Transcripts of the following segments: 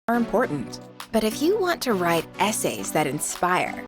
are important. But if you want to write essays that inspire,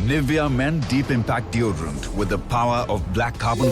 Nivea Men Deep Impact Deodorant with the power of black carbon.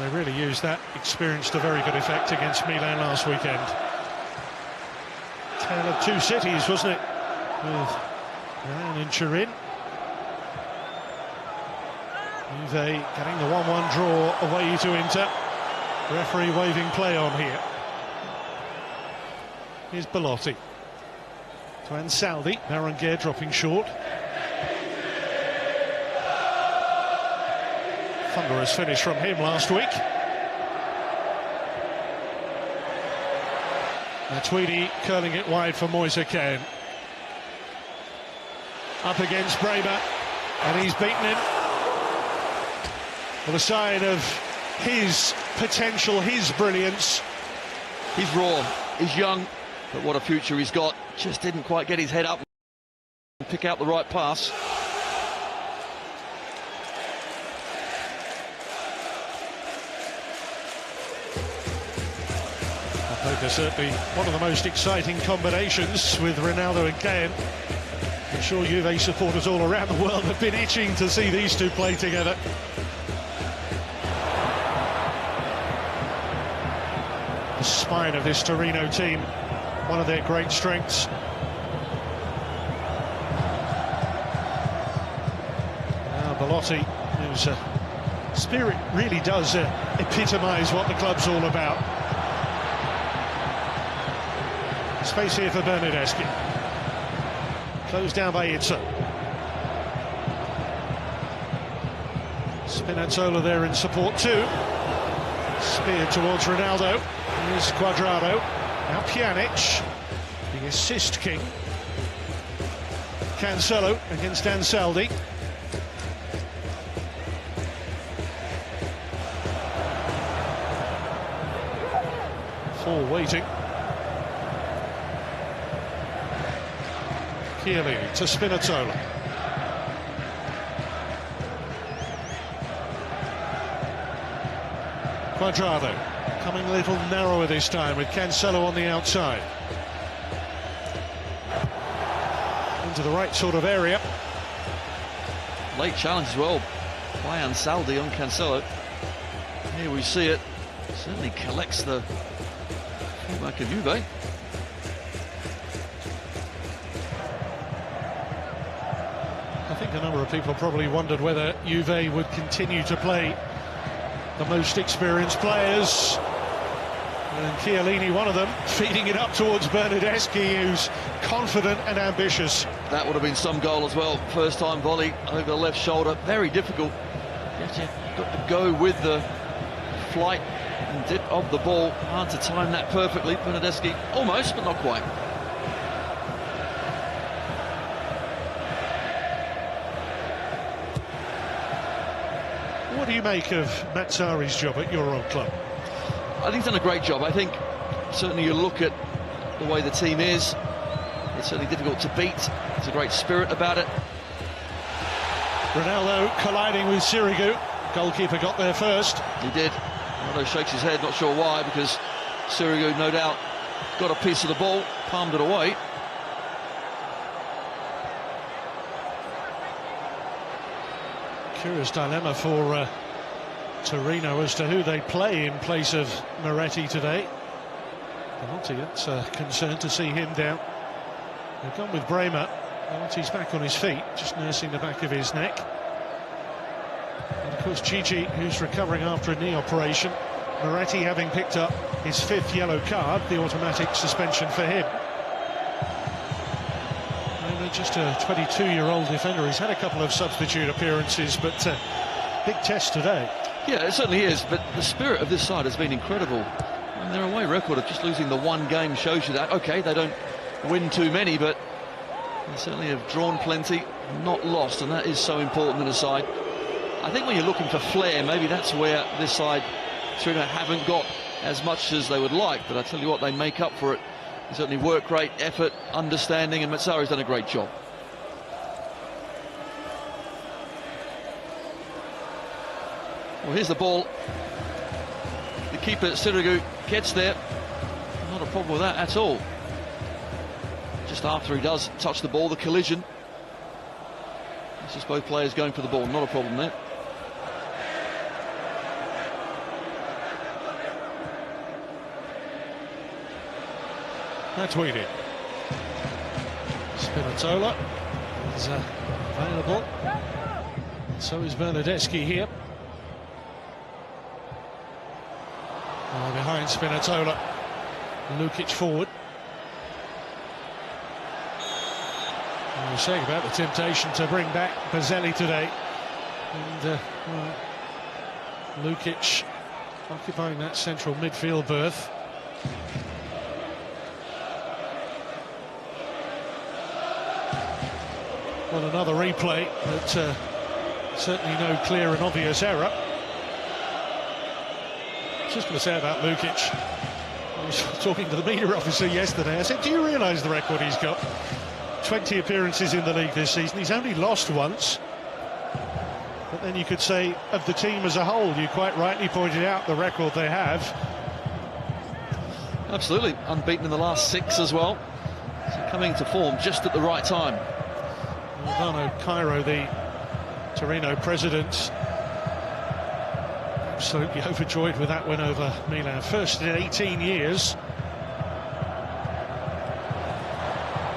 They really used that experience to very good effect against Milan last weekend. Tale of two cities, wasn't it? With Milan and Turin. Juve getting the 1-1 draw away to Inter. Referee waving play on here. Here's Belotti. to Ansaldi. Berenguer dropping short. Thunderous finish from him last week. Tweedy curling it wide for Moise Kean. Up against Braber, and he's beaten him. Well, a sign of his potential, his brilliance. He's raw, he's young, but what a future he's got. Just didn't quite get his head up and pick out the right pass. They're certainly one of the most exciting combinations with Ronaldo and Kean. I'm sure Juve supporters all around the world have been itching to see these two play together. The spine of this Torino team, one of their great strengths. Now Belotti, whose spirit really does epitomise what the club's all about. Space here for Bernardeschi. Closed down by Itza. Spinazzola there in support too. Speared towards Ronaldo. Here's Cuadrado. Now Pjanic, the assist king. Cancelo against Ansaldi. Four waiting. Chiellini to Spinazzola. Cuadrado coming a little narrower this time with Cancelo on the outside. Into the right sort of area. Late challenge as well by Ansaldi on Cancelo. Here we see it. Certainly collects the fullback of Juve. I think a number of people probably wondered whether Juve would continue to play the most experienced players. And Chiellini, one of them, feeding it up towards Bernardeschi, who's confident and ambitious. That would have been some goal as well. First time volley over the left shoulder. Very difficult. You've got to go with the flight and dip of the ball. Hard to time that perfectly. Bernardeschi almost, but not quite. What do you make of Mazzari's job at your old club? I think he's done a great job. I think certainly you look at the way the team is, it's certainly difficult to beat. There's a great spirit about it. Ronaldo colliding with Sirigu. Goalkeeper got there first. He did. Ronaldo shakes his head, not sure why, because Sirigu no doubt got a piece of the ball, palmed it away. Curious dilemma for Torino as to who they play in place of Moretti today. Belotti's concerned to see him down. They've gone with Bremer. Belotti's back on his feet, just nursing the back of his neck. And of course Gigi, who's recovering after a knee operation. Moretti having picked up his 5th yellow card, the automatic suspension for him. Just a 22-year-old defender. He's had a couple of substitute appearances, but big test today. Yeah, it certainly is, but the spirit of this side has been incredible. And their away record of just losing the one game shows you that. OK, they don't win too many, but they certainly have drawn plenty, not lost, and that is so important in a side. I think when you're looking for flair, maybe that's where this side haven't got as much as they would like, but I tell you what, they make up for it. They certainly work rate, effort, understanding, and Mazzari's done a great job. Well, here's the ball. The keeper, Sirigu, gets there. Not a problem with that at all. Just after he does touch the ball, the collision. It's just both players going for the ball, not a problem there. That's Tweedy. Spinazzola is available. So is Bernardeschi here. Behind Spinazzola. Lukic forward. I was saying about the temptation to bring back Bazelli today, and well, Lukic occupying that central midfield berth. Well, another replay, but certainly no clear and obvious error. Just going to say about Lukic, I was talking to the media officer yesterday. I said, do you realise the record he's got? 20 appearances in the league this season. He's only lost once. But then you could say of the team as a whole, you quite rightly pointed out the record they have. Absolutely, unbeaten in the last 6 as well. So coming to form just at the right time. Dano Cairo, the Torino president, absolutely overjoyed with that win over Milan. First in 18 years.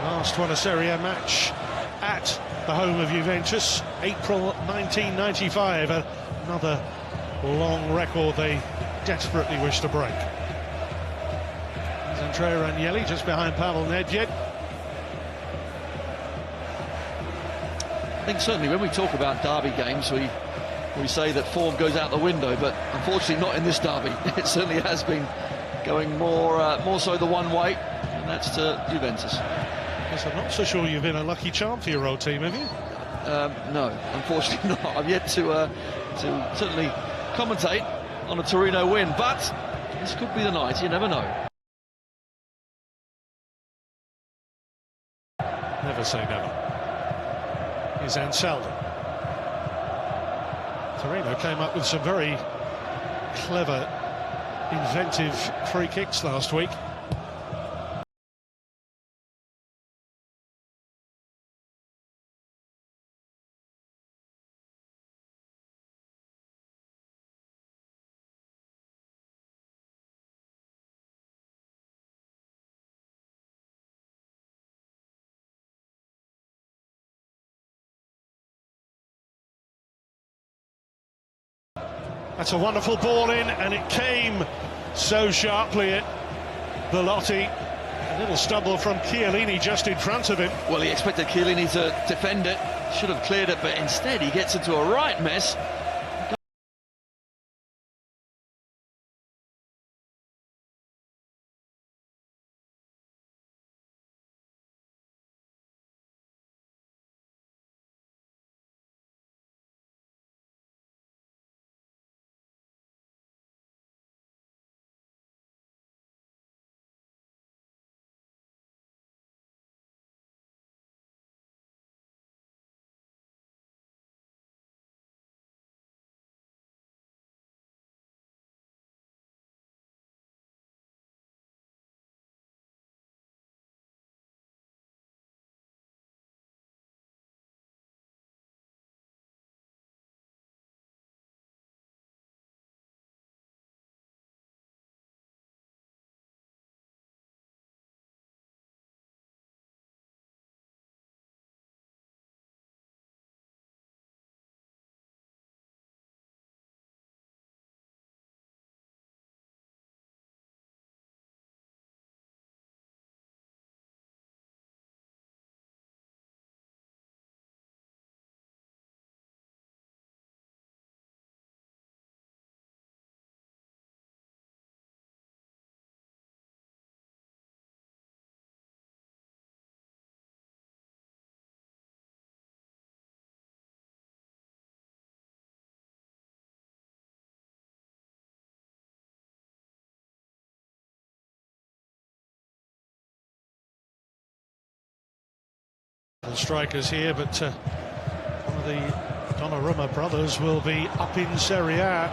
Last won a Serie A match at the home of Juventus, April 1995. Another long record they desperately wish to break. There's Andrea Agnelli just behind Pavel Nedved. I think certainly when we talk about derby games, we say that form goes out the window, but unfortunately not in this derby. It certainly has been going more so the one way, and that's to Juventus. Yes, I'm not so sure you've been a lucky charm for your old team, have you? No, unfortunately not. I've yet to certainly commentate on a Torino win, but this could be the night. You never know. Never say never. Is Ansaldo. Torino came up with some very clever, inventive free kicks last week. That's a wonderful ball in, and it came so sharply at Belotti. A little stumble from Chiellini just in front of him. Well, he expected Chiellini to defend it, should have cleared it, but instead he gets into a right mess. The strikers here, but one of the Donnarumma brothers will be up in Serie A.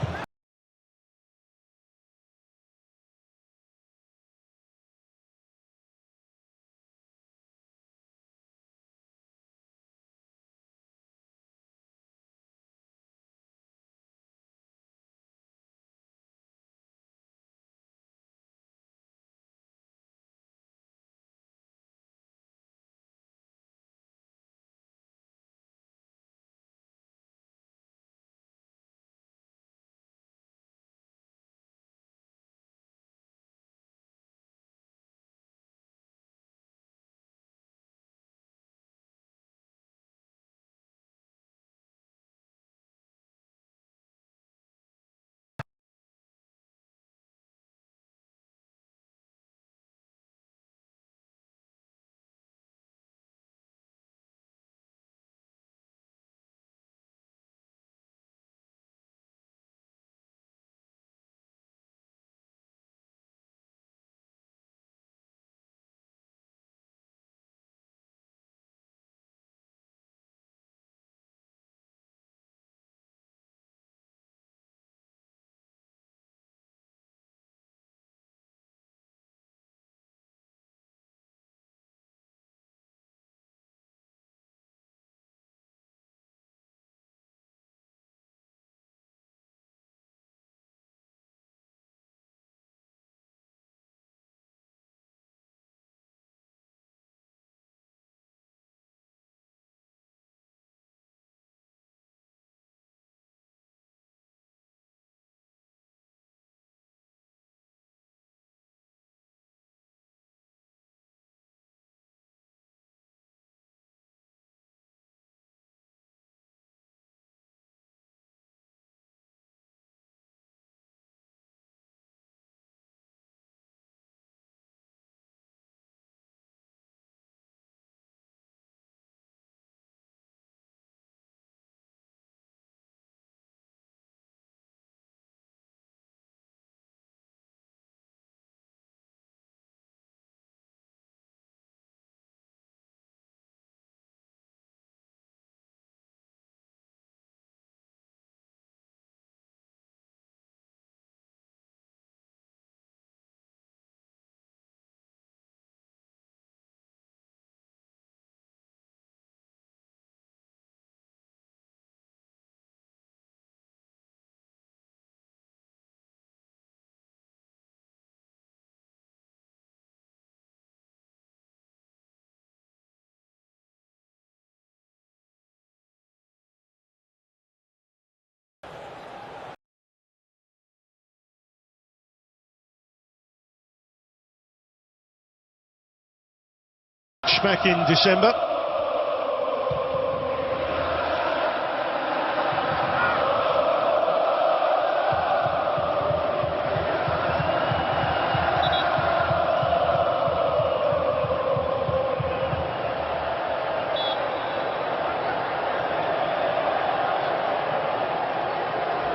back in December.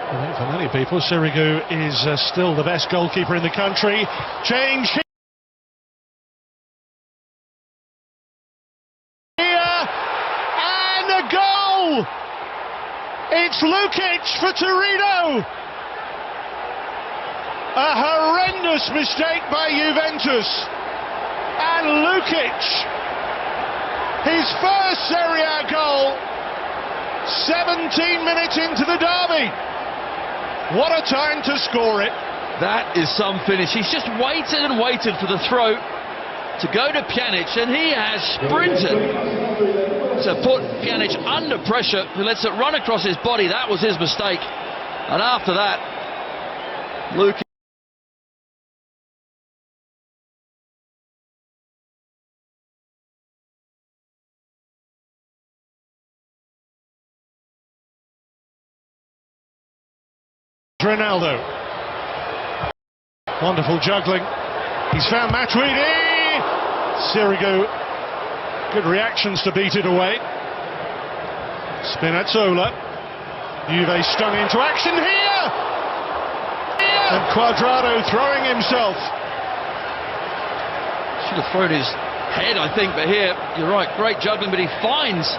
I think for many people, Sirigu is still the best goalkeeper in the country. Change here, and a goal! It's Lukic for Torino! A horrendous mistake by Juventus. And Lukic, his first Serie A goal, 17 minutes into the derby. What a time to score it. That is some finish. He's just waited and waited for the throw to go to Pjanic, and he has sprinted to put Pjanic under pressure, who lets it run across his body. That was his mistake. And after that, Luke. Ronaldo. Wonderful juggling. He's found Matuidi. Sirigu. Good reactions to beat it away. Spinazzola. Juve stung into action here. And Cuadrado throwing himself. Should have thrown his head, I think, but here, you're right, great juggling, but he finds.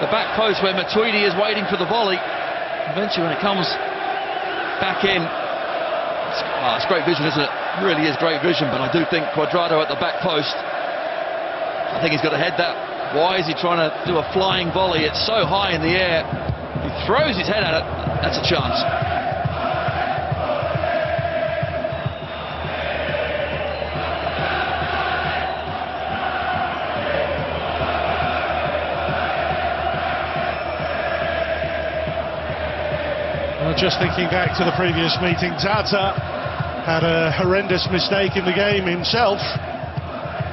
The back post where Matuidi is waiting for the volley. Eventually when it comes back in, it's great vision, isn't it? It really is great vision, but I do think Cuadrado at the back post, I think he's got to head that. Why is he trying to do a flying volley? It's so high in the air. He throws his head at it, that's a chance. Just thinking back to the previous meeting, Tata had a horrendous mistake in the game himself,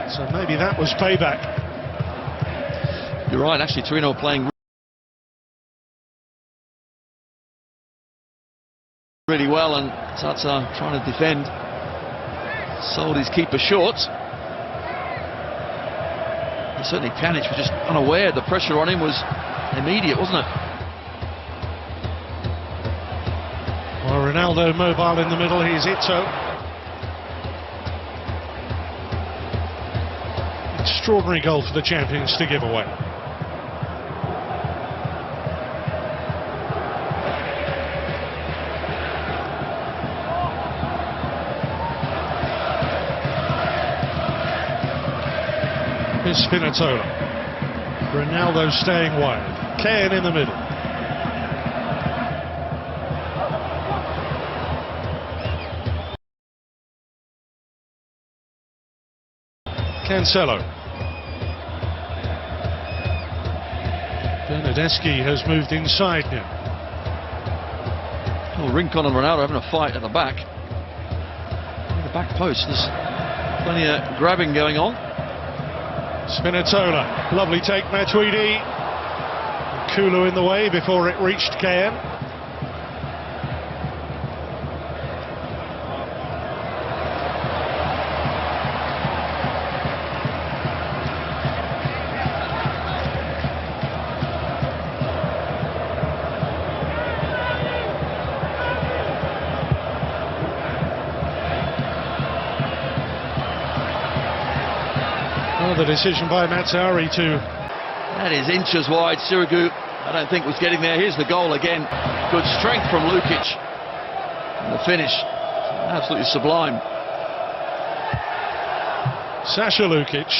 so maybe that was payback. You're right, actually Torino playing really well, and Tata trying to defend, sold his keeper short. And certainly Pjanic was just unaware. The pressure on him was immediate, wasn't it? Well, Ronaldo mobile in the middle, here's Ito. Extraordinary goal for the champions to give away. Here's Spinazzola. Ronaldo staying wide. Kane in the middle. Cancelo. Bernardeschi has moved inside now. Well, Rincon and Ronaldo having a fight at the back. The back post, there's plenty of grabbing going on. Spinazzola, lovely take, Matuidi. Kulu in the way before it reached KM. The decision by Mazzari to... That is inches wide. Sirigu, I don't think was getting there. Here's the goal again. Good strength from Lukic. And the finish, absolutely sublime. Sasha Lukic,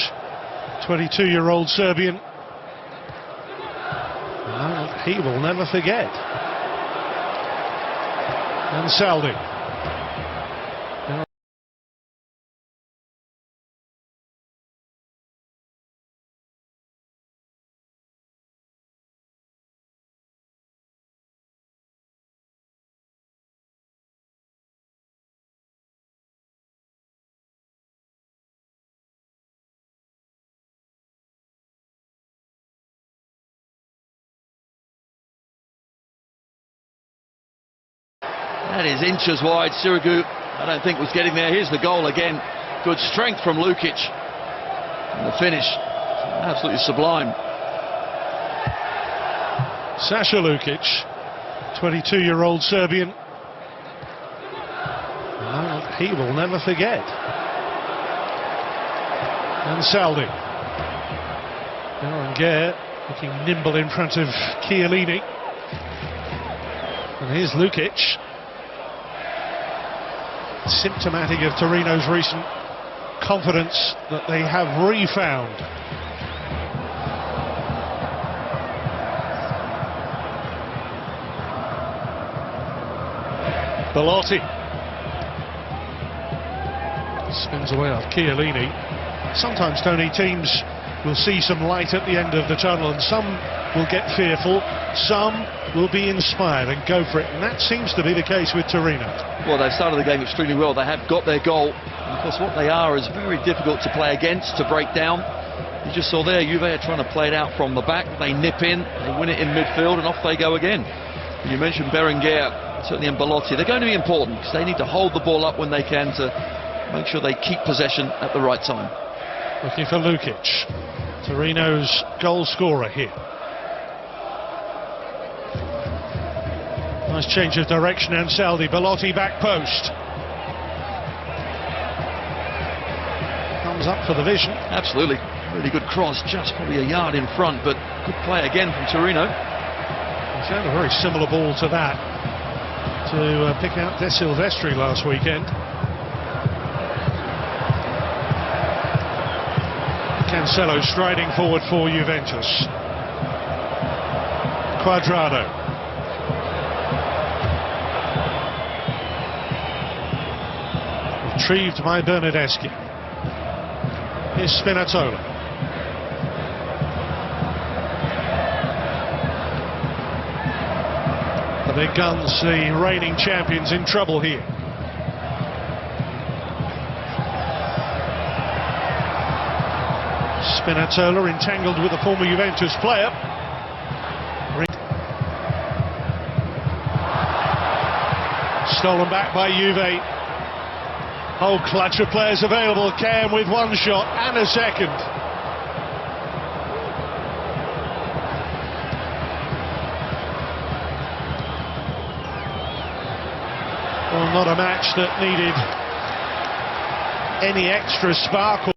22-year-old Serbian. Well, he will never forget. And Saldi. That is inches wide. Sirigu, I don't think, was getting there. Here's the goal again. Good strength from Lukic. And the finish, absolutely sublime. Sasha Lukic, 22-year-old Serbian. Well, he will never forget. And Saldi. Aaron Gare looking nimble in front of Chiellini. And here's Lukic. Symptomatic of Torino's recent confidence that they have refound. Belotti spins away off Chiellini. Sometimes, Tony, teams will see some light at the end of the tunnel, and some will get fearful, some will be inspired and go for it, and that seems to be the case with Torino. Well, they started the game extremely well. They have got their goal. And of course, what they are is very difficult to play against, to break down. You just saw there, Juve are trying to play it out from the back. They nip in, they win it in midfield, and off they go again. And you mentioned Berenguer, certainly, and Belotti. They're going to be important because they need to hold the ball up when they can to make sure they keep possession at the right time. Looking for Lukic, Torino's goal scorer here. Nice change of direction, and Saldi. Belotti back post. Comes up for the vision. Absolutely. Really good cross, just probably a yard in front, but good play again from Torino. He found a very similar ball to that to pick out De Silvestri last weekend. Cancelo striding forward for Juventus. Quadrado. Retrieved by Bernardeschi. Here's Spinazzola. The big guns, the reigning champions, in trouble here. Spinazzola entangled with a former Juventus player. Stolen back by Juve. Whole clutch of players available. Cam with one shot and a second. Well, not a match that needed any extra sparkle.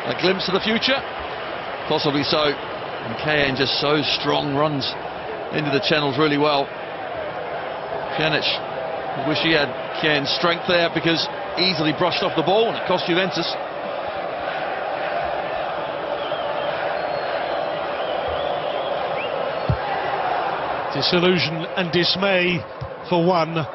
A glimpse of the future? Possibly so. And KN just so strong, runs into the channels really well. Pjanic, I wish he had KN's strength there, because easily brushed off the ball and it cost Juventus. Disillusion and dismay for one.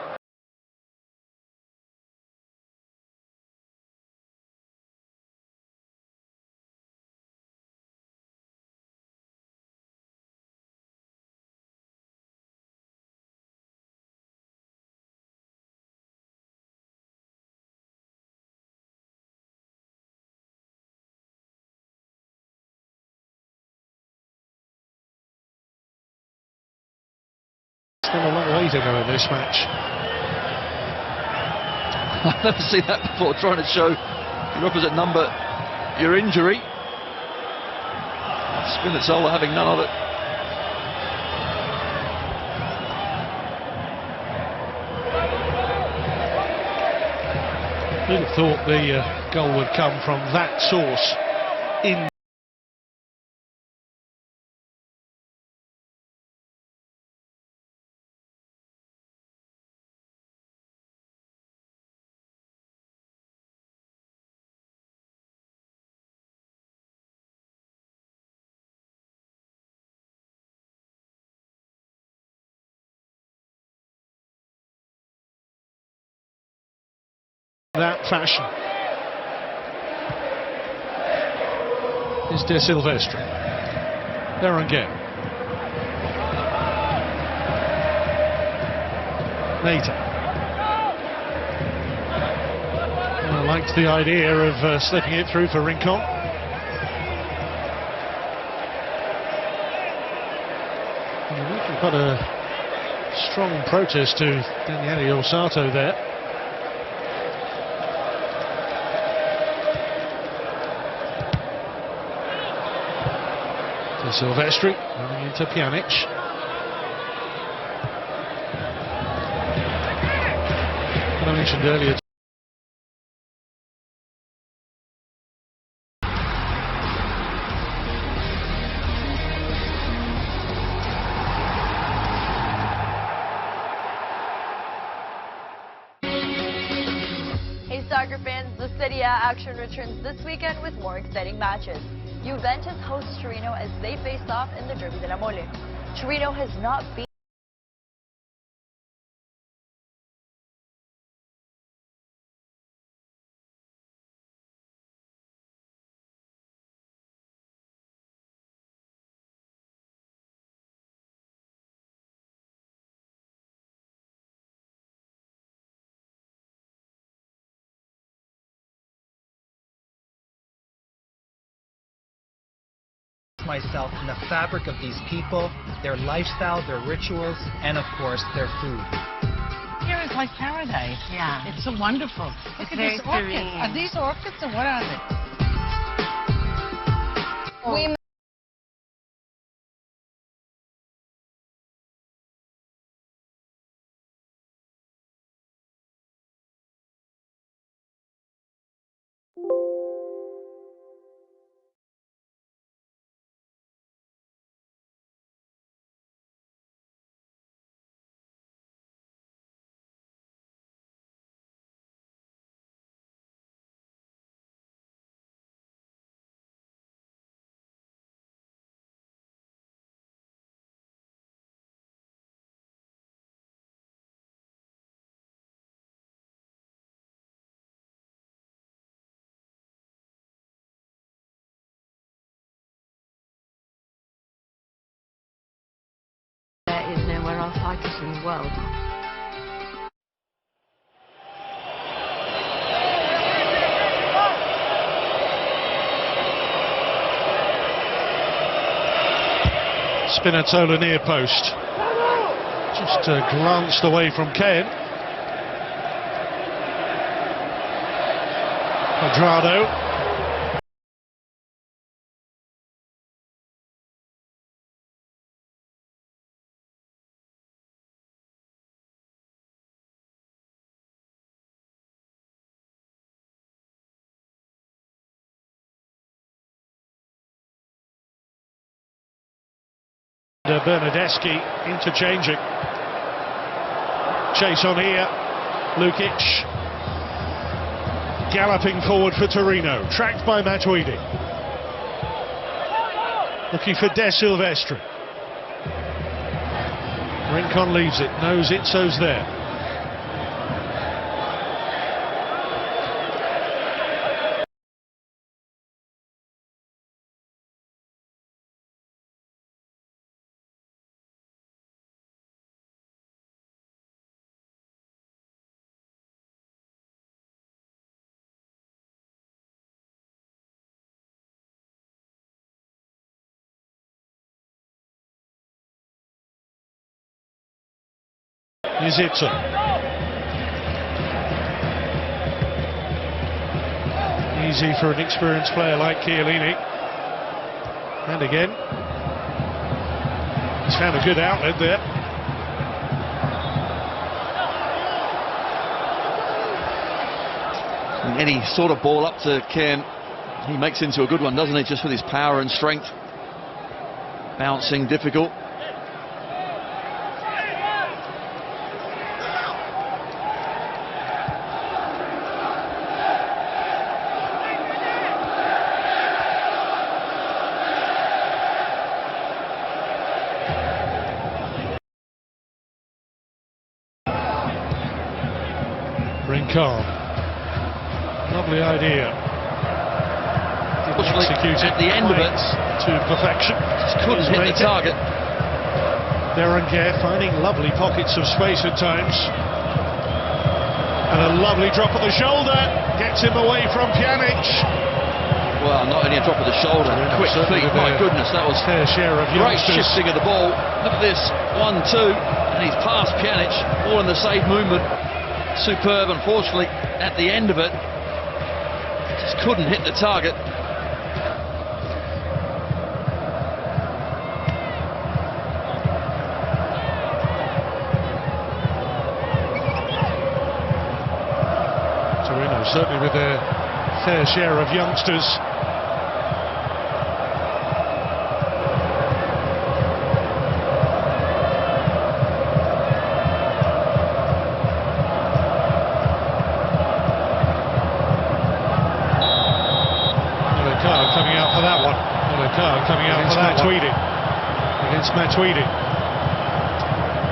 Still a long way to go in this match. I've never seen that before, trying to show your opposite number your injury. Spinazzola having none of it. Who'd have thought the goal would come from that source in that fashion. Is De Silvestre. Berenguer. Nata. I liked the idea of slipping it through for Rincon. We've got a strong protest to Daniele Orsato there. De Silvestre running into Pjanic. I mentioned earlier. Hey soccer fans, the Serie A action returns this weekend with more exciting matches. Juventus hosts Torino as they face off in the Derby della Mole. Torino has not beaten myself in the fabric of these people, their lifestyle, their rituals, and of course their food. Here is like paradise. Yeah. It's so wonderful. Look at these orchids. Are these orchids or what are they? We There is nowhere else like it in the world. Spinazzola near post. Just glanced away from Ken. Quadrado. Bernadeschi interchanging. Chase on here. Lukic galloping forward for Torino, tracked by Matuidi. Looking for De Silvestre. Rincon leaves it, knows Itzo's there. Here's Itzo. Easy for an experienced player like Chiellini. And again, he's found a good outlet there. Any sort of ball up to Cairn, he makes into a good one, doesn't he? Just with his power and strength. Bouncing, difficult. Rincon. Lovely idea. Executed at the end of it to perfection. Just couldn't hit the target. Berenguer finding lovely pockets of space at times. And a lovely drop of the shoulder gets him away from Pjanic. Well, not only a drop of the shoulder, quick feet. My goodness, that was fair share of great youngsters. shifting of the ball. Look at this, 1-2, and he's past Pjanic, all in the same movement. Superb, unfortunately, at the end of it, just couldn't hit the target. Torino certainly with their fair share of youngsters. Coming out for that one. Coming out for that. Matuidi against Matuidi.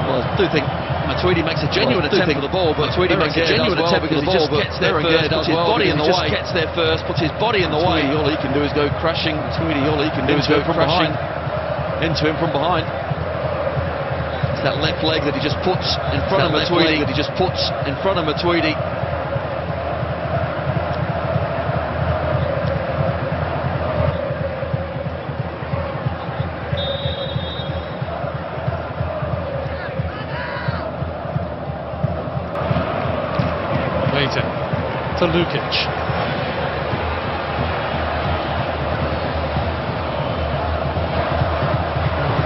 Well, I do think Matuidi makes a genuine attempt for the ball, but Matuidi makes a genuine attempt because he just gets there first, puts his body in the way. Gets there first, puts his body in the way. All he can do is go crashing. Matuidi, all he can do is go crashing into him from behind. It's that left leg that he just puts in front of Matuidi. Later to Lukic.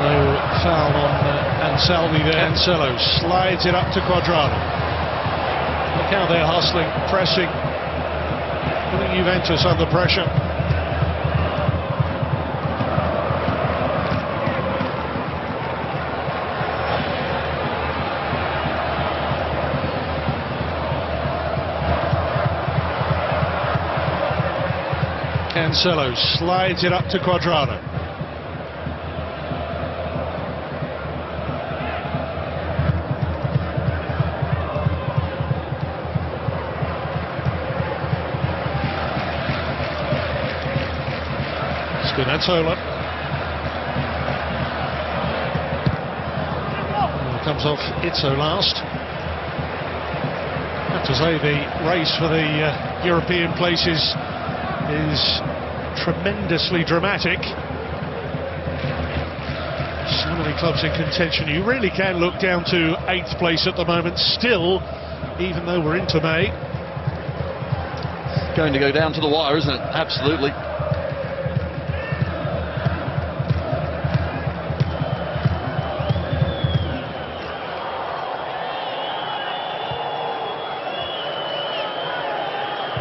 No foul on Anselmi there. Cancelo slides it up to Quadrado. Look how they're hustling, pressing, putting Juventus under pressure. Cancelo slides it up to Quadrado. Spinazzola. Comes off Izzo last. I have to say the race for the European places is tremendously dramatic. So many clubs in contention. You really can look down to 8th place at the moment still, even though we're into May. It's going to go down to the wire, isn't it? Absolutely.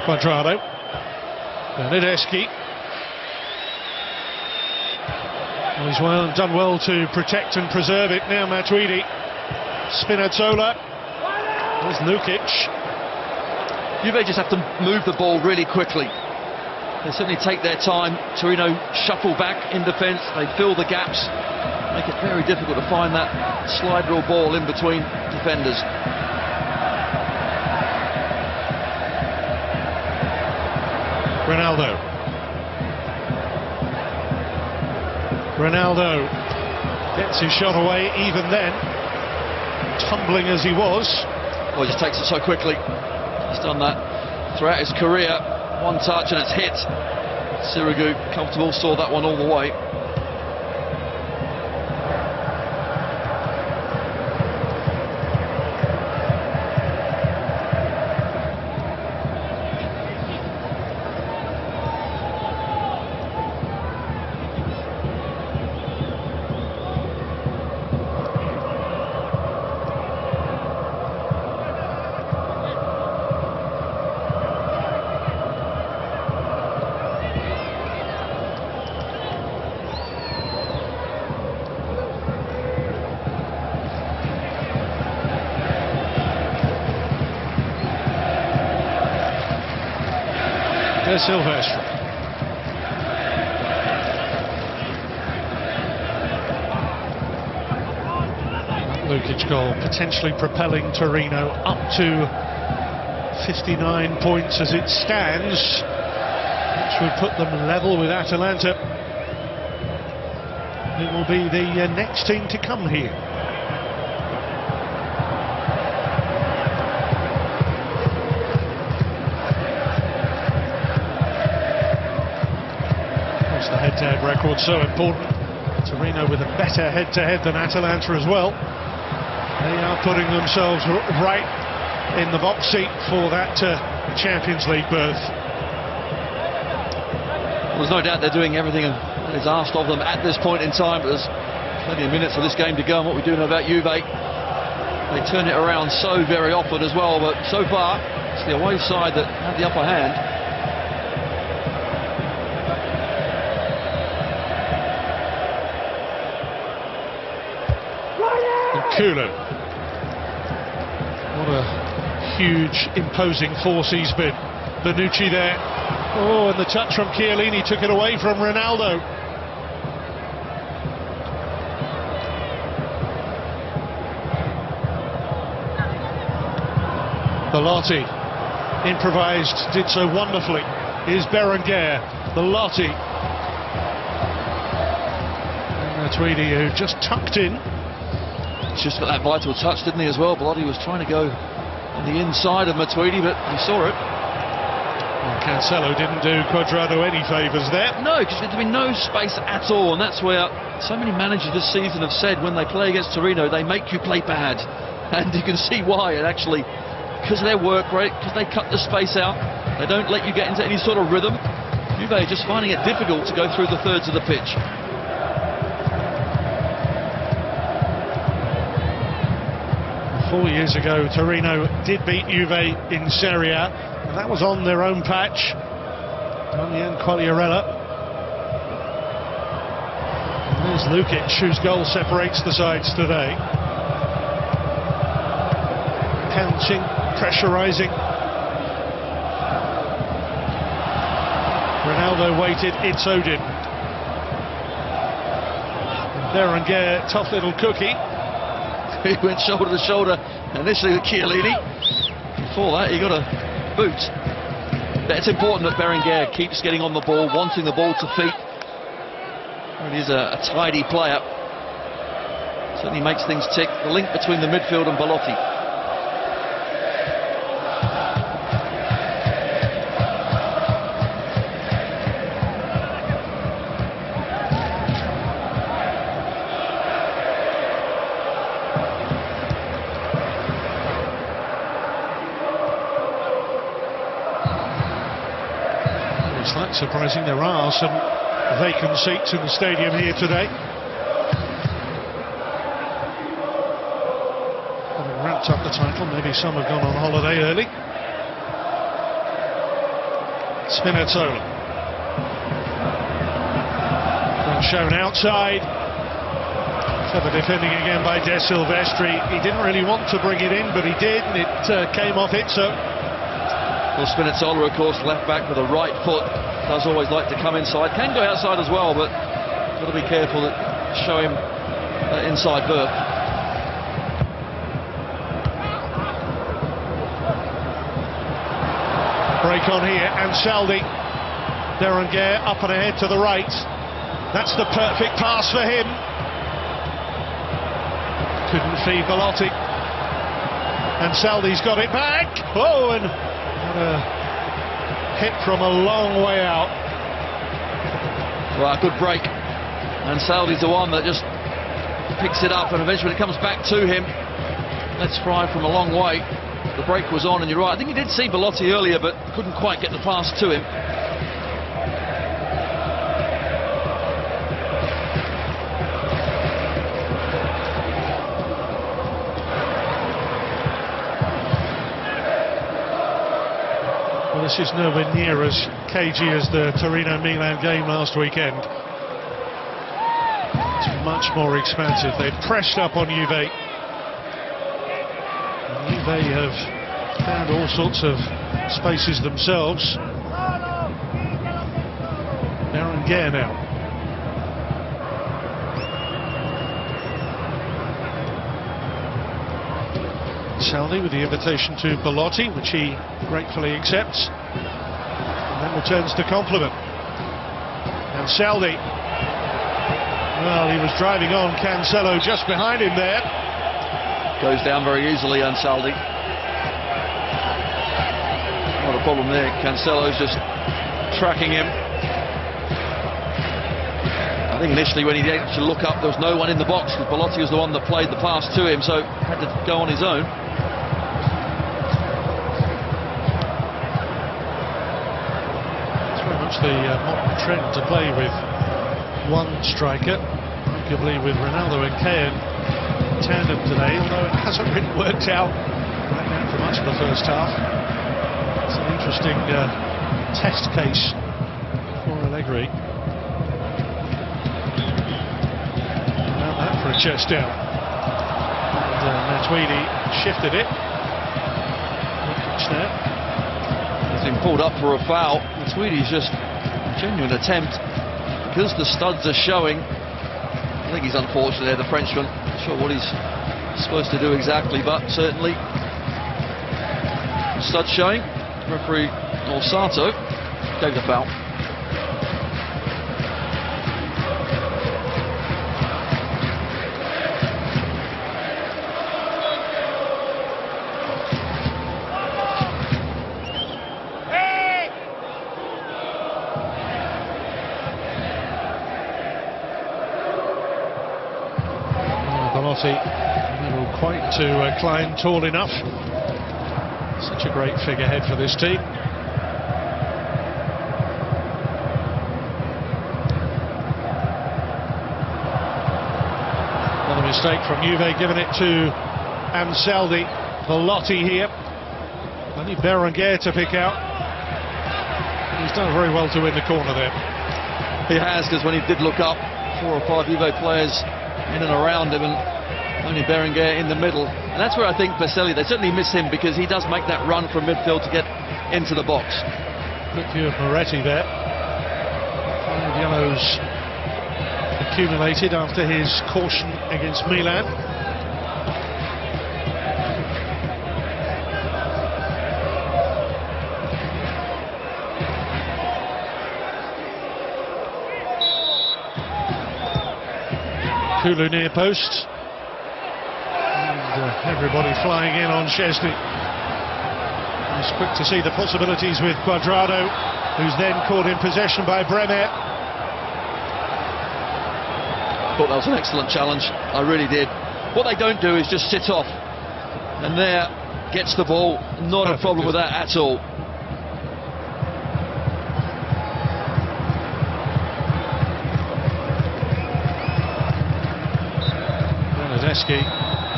Quadrado. Bernardeschi. Well, he's done well to protect and preserve it. Now Matuidi. Spinazzola. There's Lukic. Juve just have to move the ball really quickly. They certainly take their time. Torino shuffle back in defence. They fill the gaps. Make it very difficult to find that slide rule ball in between defenders. Ronaldo gets his shot away even then, tumbling as he was. Well, he just takes it so quickly. He's done that throughout his career. One touch and it's hit. Sirigu, comfortable, saw that one all the way. De Silvestre. Lukic goal potentially propelling Torino up to 59 points as it stands, which would put them level with Atalanta. It will be the next team to come here. Of course, the head-to-head record so important. Torino with a better head-to-head than Atalanta as well. They are putting themselves right in the box seat for that Champions League berth. Well, there's no doubt they're doing everything that is asked of them at this point in time, but there's plenty of minutes of this game to go. And what we do know about Juve, they turn it around so very often as well, but so far it's the away side that have the upper hand. And Kulu, what a huge imposing force he's been. Bonucci there. Oh, and the touch from Chiellini took it away from Ronaldo. Belotti improvised, did so wonderfully. Here's Berenguer, Belotti. And Matuidi, who just tucked in. He's just got that vital touch, didn't he, as well? Belotti was trying to go on the inside of Matuidi, but he saw it. Well, Cancelo didn't do Cuadrado any favours there. No, because there's been no space at all, and that's where so many managers this season have said when they play against Torino, they make you play bad. And you can see why, and actually, because of their work rate, because they cut the space out, they don't let you get into any sort of rhythm. Juve just finding it difficult to go through the thirds of the pitch. 4 years ago, Torino did beat Juve in Serie A, and that was on their own patch. Damian Quagliarella. And there's Lukic, whose goal separates the sides today. Counting, pressurising. Ronaldo waited, it's Odin. Berenguer, tough little cookie. He went shoulder to shoulder initially with Chiellini. Before that, he got a boot. But it's important that Berenguer keeps getting on the ball, wanting the ball to feet. And he's a tidy player. Certainly makes things tick. The link between the midfield and Belotti. It's not surprising, there are some vacant seats in the stadium here today. Having wrapped up the title, maybe some have gone on holiday early. Spinazzola. Been shown outside. Clever defending again by De Silvestri. He didn't really want to bring it in, but he did, and it came off it, so... Well, Spinazzola, of course, left back with a right foot, does always like to come inside, can go outside as well, but got to be careful that show him that inside berth. Break on here, and Saldi. Berenguer up and ahead to the right. That's the perfect pass for him. Couldn't feed Belotti. And Saldi's got it back. Oh, and a hit from a long way out. Well, a good break. And Saldi's the one that just picks it up, and eventually it comes back to him. Let's try from a long way. The break was on, and you're right. I think he did see Belotti earlier, but couldn't quite get the pass to him. Well, this is nowhere near as cagey as the Torino-Milan game last weekend. It's much more expansive. They've pressed up on Juve. And Juve have found all sorts of spaces themselves. Berenguer now. Saldi with the invitation to Belotti, which he gratefully accepts, and then returns the compliment. And Saldi, well, he was driving on Cancelo just behind him there. Goes down very easily, Ansaldi. Not a problem there. Cancelo's just tracking him. I think initially when he had to look up, there was no one in the box because Belotti was the one that played the pass to him, so had to go on his own. The modern trend to play with one striker, arguably with Ronaldo and Kane tandem today, although it hasn't really worked out right now for much of the first half. It's an interesting test case for Allegri. Now that for a chest down. And Matuidi shifted it. Good touch there. He's been pulled up for a foul. Matuidi's just a genuine attempt. Because the studs are showing, I think he's unfortunate there, the Frenchman. Not sure what he's supposed to do exactly, but certainly studs showing. Referee Orsato gave the foul. Never quite to climb tall enough. Such a great figurehead for this team. Another mistake from Juve, giving it to Ansaldi. Belotti here. Only Berenguer to pick out. He's done very well to win the corner there. He has, because when he did look up, 4 or 5 Juve players in and around him, and only Berenguer in the middle. And that's where I think Baselli, they certainly miss him, because he does make that run from midfield to get into the box. Good view of Moretti there. 5 yellows accumulated after his caution against Milan. Kulu near post. And everybody flying in on Szczesny. He's quick to see the possibilities with Cuadrado, who's then caught in possession by Bremer. Thought that was an excellent challenge, I really did. What they don't do is just sit off. And there, gets the ball, not a problem with that at all.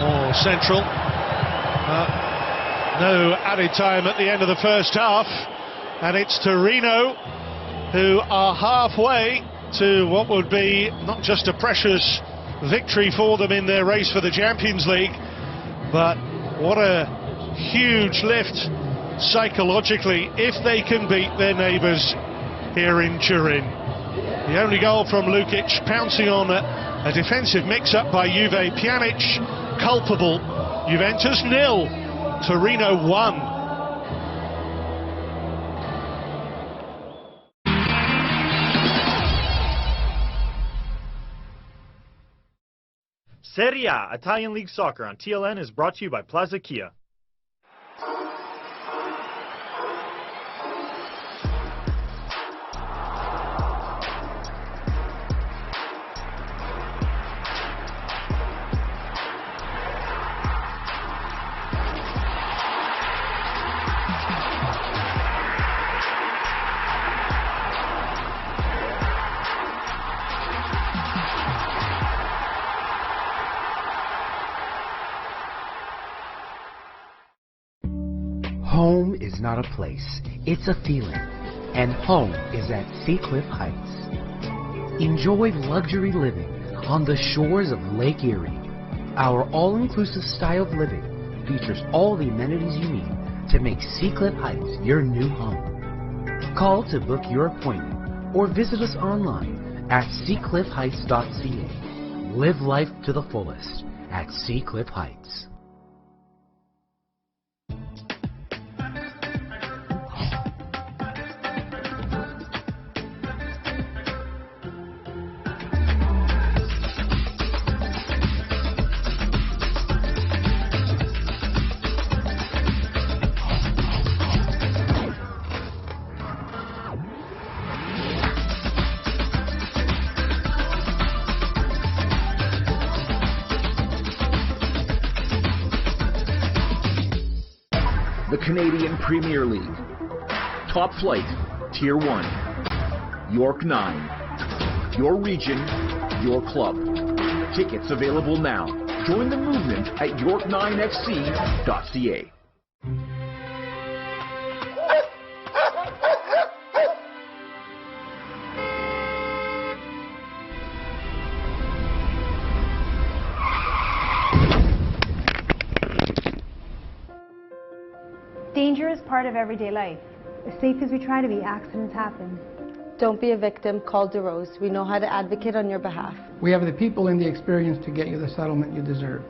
More central. No added time at the end of the first half, and it's Torino who are halfway to what would be not just a precious victory for them in their race for the Champions League, but what a huge lift psychologically if they can beat their neighbours here in Turin. The only goal from Lukic, pouncing on a defensive mix-up by Juve. Pjanic culpable. Juventus 0, Torino 1. Serie A, Italian League Soccer on TLN is brought to you by Plaza Kia. Home is not a place, it's a feeling. And home is at Seacliff Heights. Enjoy luxury living on the shores of Lake Erie. Our all-inclusive style of living features all the amenities you need to make Seacliff Heights your new home. Call to book your appointment or visit us online at seacliffheights.ca. Live life to the fullest at Seacliff Heights. The Canadian Premier League. Top Flight, Tier 1. York 9. Your region, your club. Tickets available now. Join the movement at york9fc.ca. Danger is part of everyday life. As safe as we try to be, accidents happen. Don't be a victim, call DeRose. We know how to advocate on your behalf. We have the people and the experience to get you the settlement you deserve.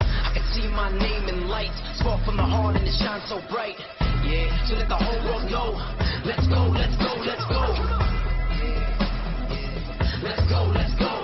I can see my name in lights, spark from the heart and it shines so bright. Yeah, so let the whole world know. Let's go, let's go, let's go. Let's go, let's go.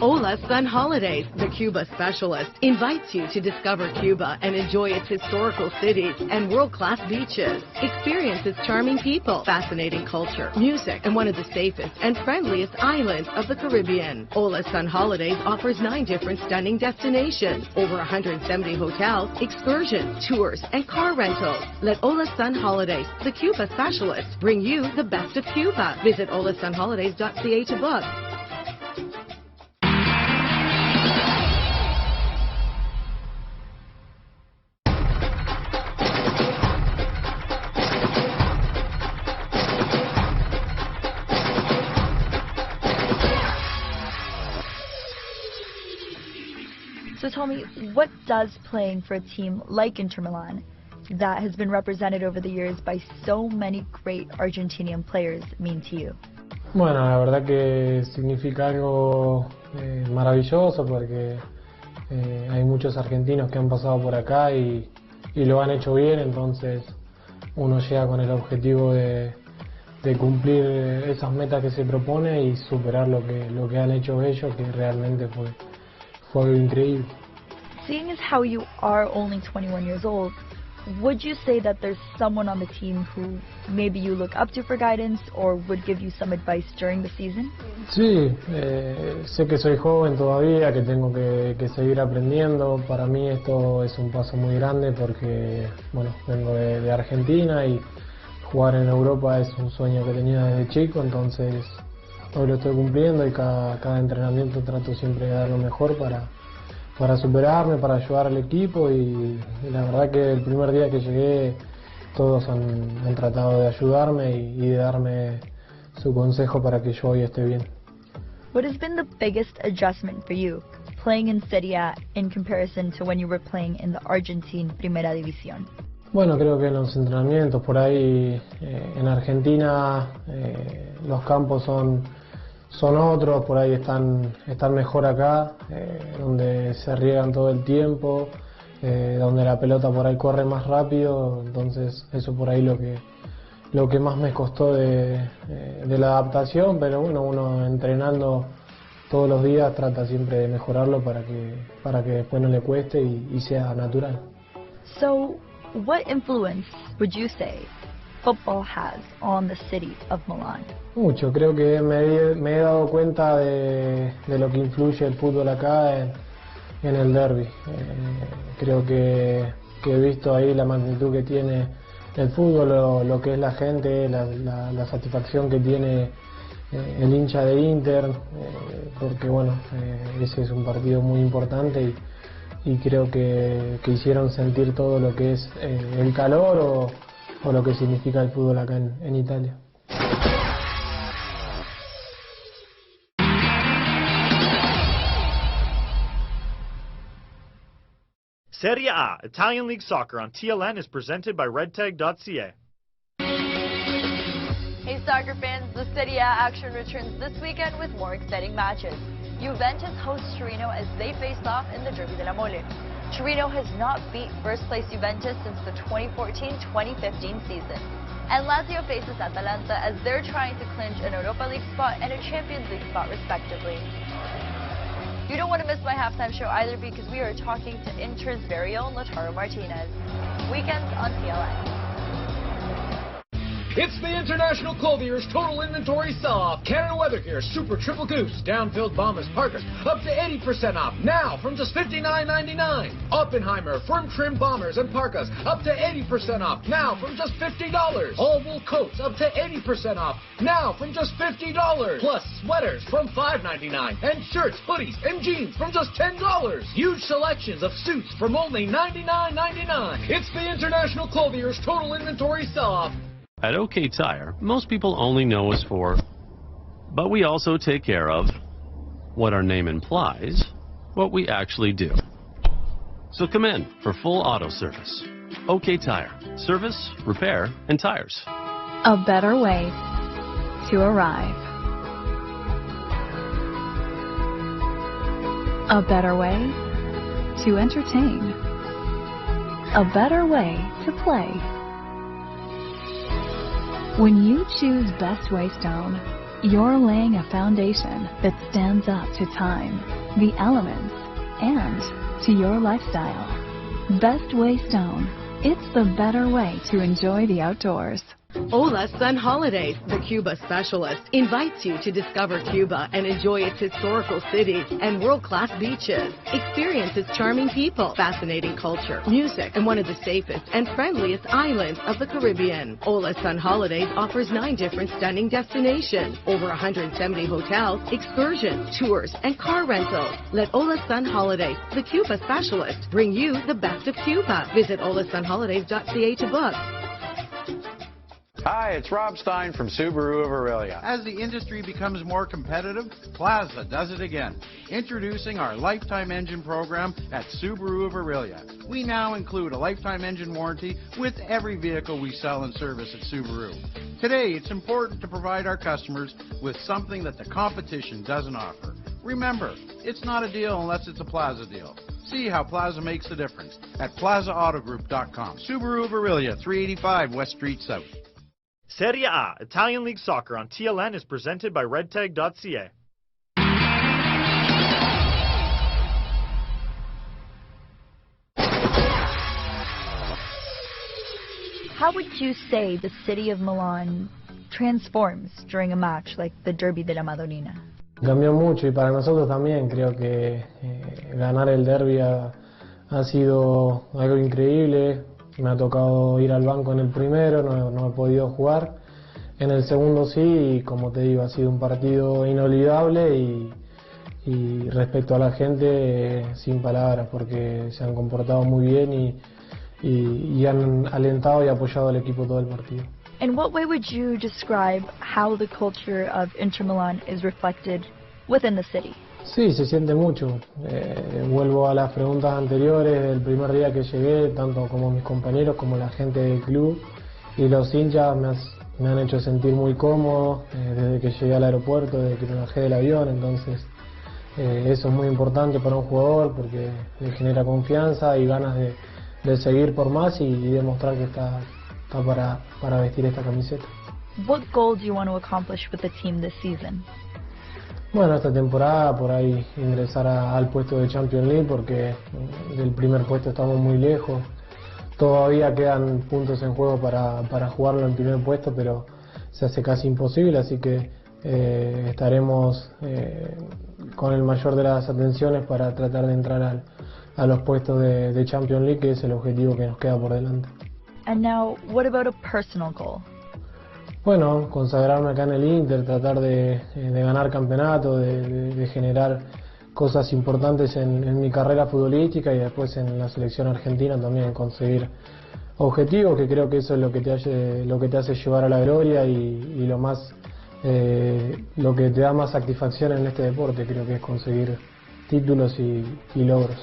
Ola Sun Holidays, the Cuba specialist, invites you to discover Cuba and enjoy its historical cities and world-class beaches. Experience its charming people, fascinating culture, music, and one of the safest and friendliest islands of the Caribbean. Ola Sun Holidays offers 9 different stunning destinations, over 170 hotels, excursions, tours, and car rentals. Let Ola Sun Holidays, the Cuba specialist, bring you the best of Cuba. Visit olasunholidays.ca to book. So tell me, what does playing for a team like Inter Milan, that has been represented over the years by so many great Argentinian players, mean to you? Bueno, la verdad que significa algo maravilloso porque hay muchos argentinos que han pasado por acá y lo han hecho bien, entonces uno llega con el objetivo de cumplir esas metas que se propone y superar lo que han hecho ellos, que realmente fue algo increíble. Seeing as how you are only 21 years old, would you say that there's someone on the team who maybe you look up to for guidance or would give you some advice during the season? Sí, sé que soy joven todavía, que tengo que seguir aprendiendo. Para mí esto es un paso muy grande porque, bueno, vengo de Argentina y jugar en Europa es un sueño que tenía desde chico, entonces hoy lo estoy cumpliendo y cada entrenamiento trato siempre de dar lo mejor para superarme, para ayudar al equipo y la verdad que el primer día que llegué todos han tratado de ayudarme y de darme su consejo para que yo hoy esté bien. What has been the biggest adjustment for you playing in Serie A in comparison to when you were playing in the Argentine Primera División? Bueno, creo que en los entrenamientos por ahí en Argentina los campos son otros, por ahí están mejor acá, donde se riegan todo el tiempo, donde la pelota por ahí corre más rápido, entonces eso por ahí lo que más me costó de la adaptación, pero bueno, uno entrenando todos los días trata siempre de mejorarlo para que después no le cueste y sea natural. So, what influence would you say football has on the city of Milan? Mucho, creo que me he dado cuenta de lo que influye el fútbol acá en el derbi. Creo que he visto ahí la magnitud que tiene el fútbol, lo que es la gente, la satisfacción que tiene el hincha de Inter, porque bueno, ese es un partido muy importante y creo que hicieron sentir todo lo que es el calor o lo que significa el fútbol acá en Italia. Serie A, Italian League Soccer on TLN is presented by redtag.ca. Hey soccer fans, the Serie A action returns this weekend with more exciting matches. Juventus hosts Torino as they face off in the Derby della Mole. Torino has not beat first-place Juventus since the 2014-2015 season. And Lazio faces Atalanta as they're trying to clinch an Europa League spot and a Champions League spot respectively. You don't want to miss my halftime show either because we are talking to Inter's very own Lautaro Martinez. Weekends on TLN. It's the International Clothier's Total Inventory Sell-Off. Canada Weather Gear Super Triple Goose, down-filled bombers, parkas, up to 80% off, now from just $59.99. Oppenheimer firm trim bombers and parkas, up to 80% off, now from just $50. All wool coats, up to 80% off, now from just $50. Plus sweaters from $5.99, and shirts, hoodies, and jeans from just $10. Huge selections of suits from only $99.99. It's the International Clothier's Total Inventory Sell-Off. At OK Tire, most people only know us for, but we also take care of what our name implies, what we actually do. So come in for full auto service. OK Tire, service, repair, and tires. A better way to arrive. A better way to entertain. A better way to play. When you choose Best Way Stone, you're laying a foundation that stands up to time, the elements, and to your lifestyle. Best Way Stone. It's the better way to enjoy the outdoors. Ola Sun Holidays, the Cuba specialist, invites you to discover Cuba and enjoy its historical cities and world-class beaches. Experience its charming people, fascinating culture, music, and one of the safest and friendliest islands of the Caribbean. Ola Sun Holidays offers 9 different stunning destinations, over 170 hotels, excursions, tours, and car rentals. Let Ola Sun Holidays, the Cuba specialist, bring you the best of Cuba. Visit olasunholidays.ca to book. Hi, it's Rob Stein from Subaru of Aurelia. As the industry becomes more competitive, Plaza does it again. Introducing our Lifetime Engine program at Subaru of Aurelia. We now include a lifetime engine warranty with every vehicle we sell and service at Subaru. Today, it's important to provide our customers with something that the competition doesn't offer. Remember, it's not a deal unless it's a Plaza deal. See how Plaza makes a difference at PlazaAutogroup.com. Subaru of Aurelia, 385 West Street South. Serie A, Italian League Soccer on TLN is presented by redtag.ca. How would you say the city of Milan transforms during a match like the Derby della Madonnina? Cambió mucho y para nosotros también. Creo que ganar el derby ha sido algo increíble. Me ha tocado ir al banco en el primero, no he podido jugar. En el segundo sí, y como te digo, ha sido un partido inolvidable y respecto a la gente, sin palabras, porque se han comportado muy bien y han alentado y apoyado al equipo todo el partido. In what way would you describe how the culture of Inter Milan is reflected within the city? Sí, se siente mucho. Vuelvo a las preguntas anteriores del primer día que llegué, tanto como mis compañeros como la gente del club y los hinchas me han hecho sentir muy cómodo desde que llegué al aeropuerto, desde que me bajé del avión, entonces eso es muy importante para un jugador porque le genera confianza y ganas de seguir por más y demostrar que está para vestir esta camiseta. What goal do you want to accomplish with the team this season? Bueno, esta temporada por ahí ingresar al puesto de Champions League porque del primer puesto estamos muy lejos. Todavía quedan puntos en juego para jugarlo en primer puesto, pero se hace casi imposible, así que estaremos con el mayor de las atenciones para tratar de entrar a los puestos de Champions League, que es el objetivo que nos queda por delante. And now, what about a personal goal? Bueno, consagrarme acá en el Inter, tratar de ganar campeonato, de generar cosas importantes en mi carrera futbolística y después en la selección argentina también conseguir objetivos, que creo que eso es lo que te hace llevar a la gloria y lo que te da más satisfacción en este deporte, creo que es conseguir títulos y logros.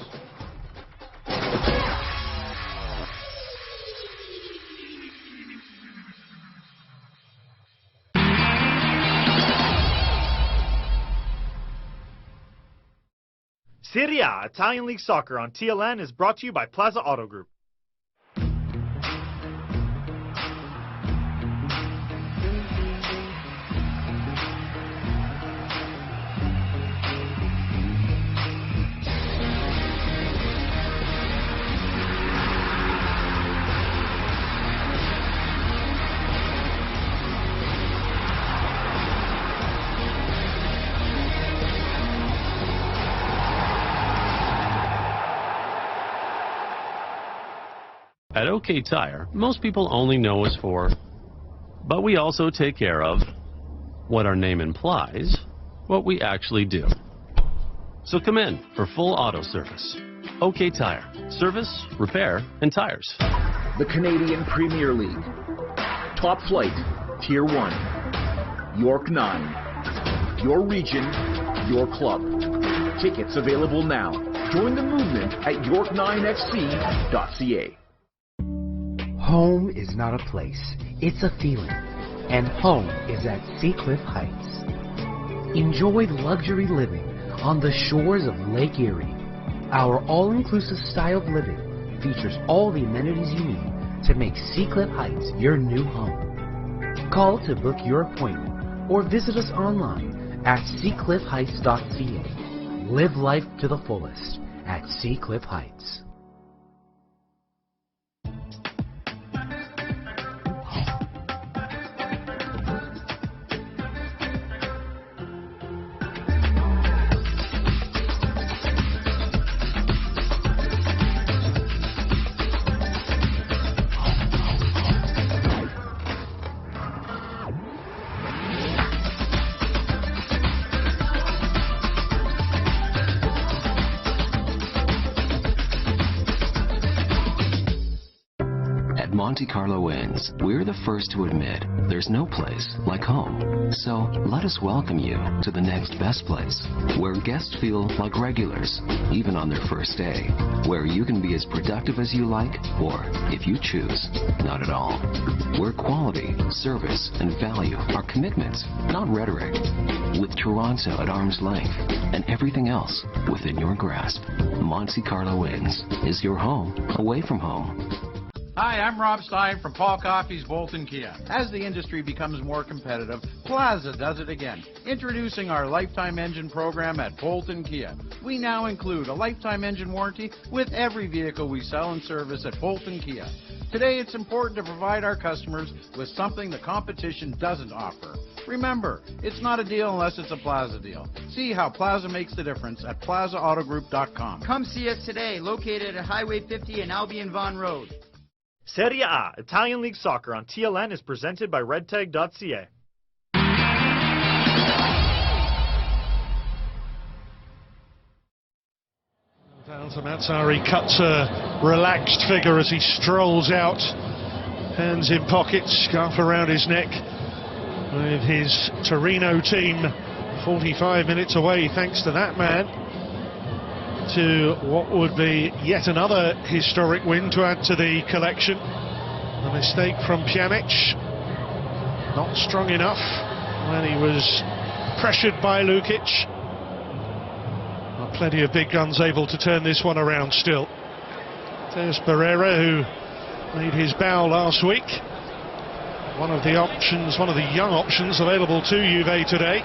Serie A, Italian League Soccer on TLN is brought to you by Plaza Auto Group. At OK Tire, most people only know us for, but we also take care of what our name implies, what we actually do. So come in for full auto service. OK Tire, service, repair, and tires. The Canadian Premier League. Top flight, Tier 1. York 9. Your region, your club. Tickets available now. Join the movement at york9fc.ca. Home is not a place, it's a feeling. And home is at Seacliff Heights. Enjoy luxury living on the shores of Lake Erie. Our all-inclusive style of living features all the amenities you need to make Seacliff Heights your new home. Call to book your appointment or visit us online at seacliffheights.ca. Live life to the fullest at Seacliff Heights. Monte Carlo Inns, we're the first to admit there's no place like home. So let us welcome you to the next best place, where guests feel like regulars, even on their first day, where you can be as productive as you like, or, if you choose, not at all. Where quality, service, and value are commitments, not rhetoric. With Toronto at arm's length and everything else within your grasp, Monte Carlo Inns is your home away from home. Hi, I'm Rob Stein from Paul Coffey's Bolton Kia. As the industry becomes more competitive, Plaza does it again. Introducing our lifetime engine program at Bolton Kia. We now include a lifetime engine warranty with every vehicle we sell and service at Bolton Kia. Today, it's important to provide our customers with something the competition doesn't offer. Remember, it's not a deal unless it's a Plaza deal. See how Plaza makes the difference at plazaautogroup.com. Come see us today, located at Highway 50 and Albion Vaughan Road. Serie A, Italian League Soccer on TLN is presented by redtag.ca. Mazzari cuts a relaxed figure as he strolls out, hands in pockets, scarf around his neck, with his Torino team 45 minutes away thanks to that man, to what would be yet another historic win to add to the collection. A mistake from Pjanic, not strong enough when he was pressured by Lukic. Well, plenty of big guns able to turn this one around still. There's Barrera, who made his bow last week. One of the options, one of the young options available to Juve today.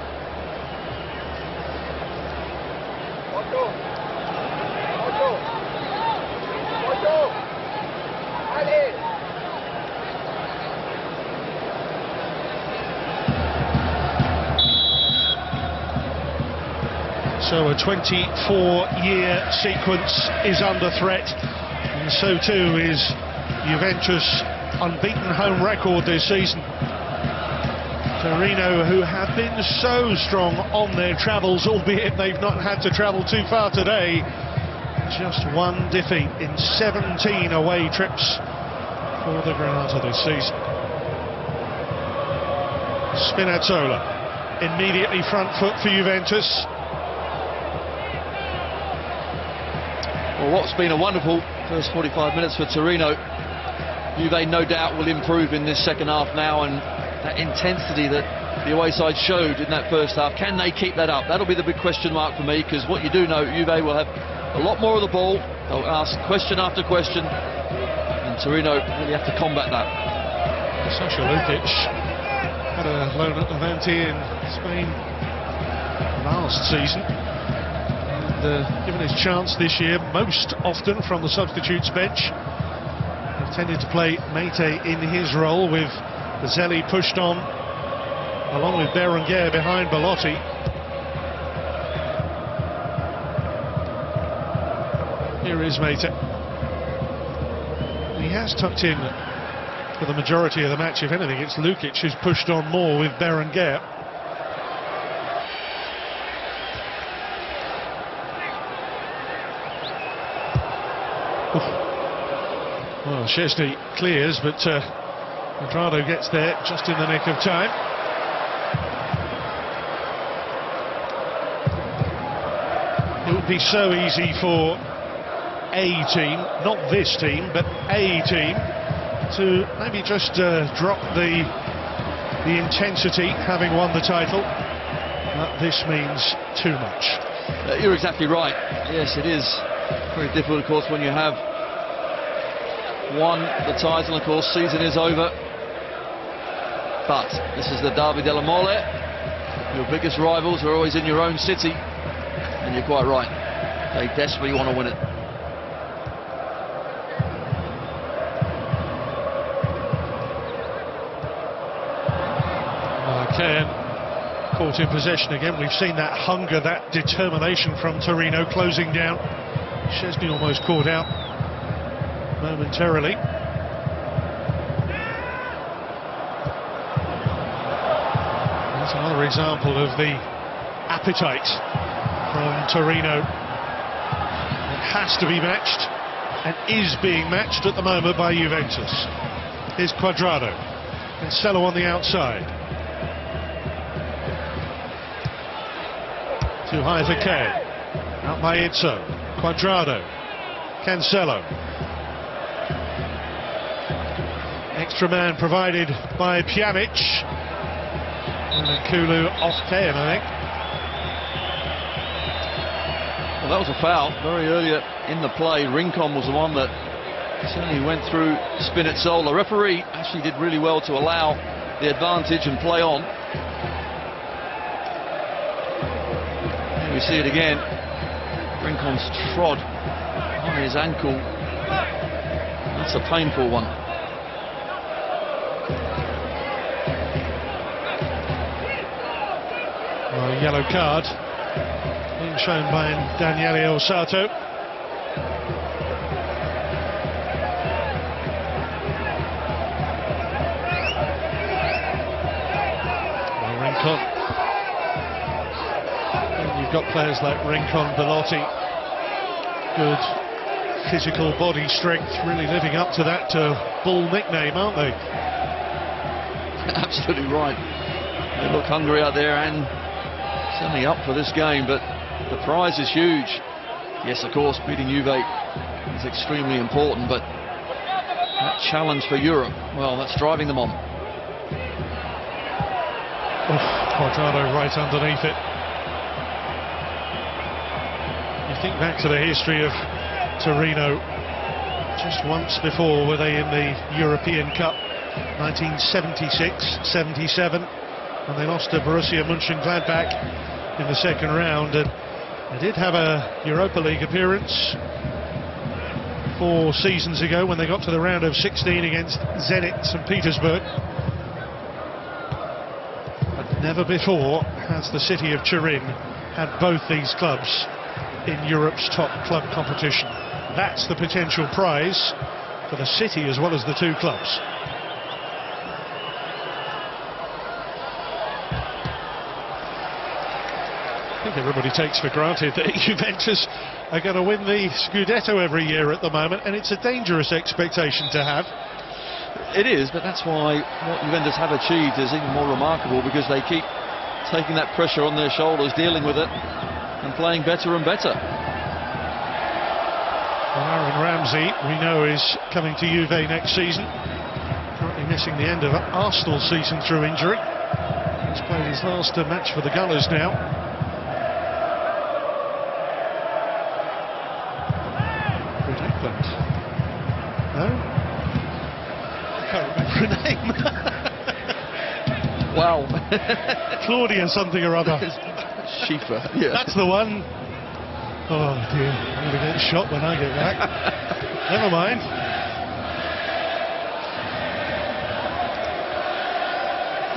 So a 24-year sequence is under threat, and so too is Juventus' unbeaten home record this season. Torino, who have been so strong on their travels, albeit they've not had to travel too far today, just one defeat in 17 away trips for the Granata this season. Spinazzola, immediately front foot for Juventus. Well, what's been a wonderful first 45 minutes for Torino, Juve no doubt will improve in this second half now, and that intensity that the away side showed in that first half. Can they keep that up? That'll be the big question mark for me, because what you do know, Juve will have a lot more of the ball. They'll ask question after question, and Torino really have to combat that. Sasha Lukic had a loan at Levante in Spain last season, and given his chance this year, most often from the substitutes bench. They've tended to play Meite in his role, with Zelli pushed on along with Berenguer behind Belotti. Here is Meite. He has tucked in for the majority of the match. If anything, it's Lukic who's pushed on more with Berenguer. Well, Szczesny clears, but Quadrado gets there just in the nick of time. It would be so easy for a team, not this team, but a team, to maybe just drop the intensity, having won the title. But this means too much. You're exactly right. Yes, it is very difficult, of course, when you have won the title. Of course, season is over. But this is the Derby della Mole. Your biggest rivals are always in your own city. And you're quite right. They desperately want to win it. Cairn caught in possession again. We've seen that hunger, that determination from Torino closing down. Szczesny almost caught out momentarily. That's another example of the appetite from Torino. It has to be matched, and is being matched at the moment by Juventus. Here's Quadrado. Cancelo on the outside. Too high for Kay. Out by Izzo. Quadrado. Cancelo. Extra man provided by Pjanic. And Kulu off Kay, I think. Well, that was a foul very early in the play. Rincon was the one that certainly went through Spinazzola. The referee actually did really well to allow the advantage and play on. Here we see it again. Rincon's trod on his ankle. That's a painful one. Well, a yellow card being shown by Daniele Osato. Well, Rincon. And you've got players like Rincon, Belotti. Good physical body strength, really living up to that Bull nickname, aren't they? Absolutely right. They look hungry out there and certainly up for this game, but the prize is huge. Yes, of course, beating Juve is extremely important, but that challenge for Europe, well, that's driving them on. Quadrado right underneath it. You think back to the history of Torino, just once before were they in the European Cup, 1976-77, and they lost to Borussia Mönchengladbach in the second round. And they did have a Europa League appearance 4 seasons ago when they got to the round of 16 against Zenit St. Petersburg. But never before has the city of Turin had both these clubs in Europe's top club competition. That's the potential prize for the city as well as the two clubs. I think everybody takes for granted that Juventus are going to win the Scudetto every year at the moment, and it's a dangerous expectation to have. It is, but that's why what Juventus have achieved is even more remarkable, because they keep taking that pressure on their shoulders, dealing with it, and playing better and better. Well, Aaron Ramsey, we know, is coming to Juve next season. Currently missing the end of Arsenal's season through injury. He's played his last match for the Gunners now. Good Eggplant. No? I can't remember her name. Wow. Claudia something or other. Schiffer, yeah. That's the one. Oh dear, I'm going to get shot when I get back. Never mind.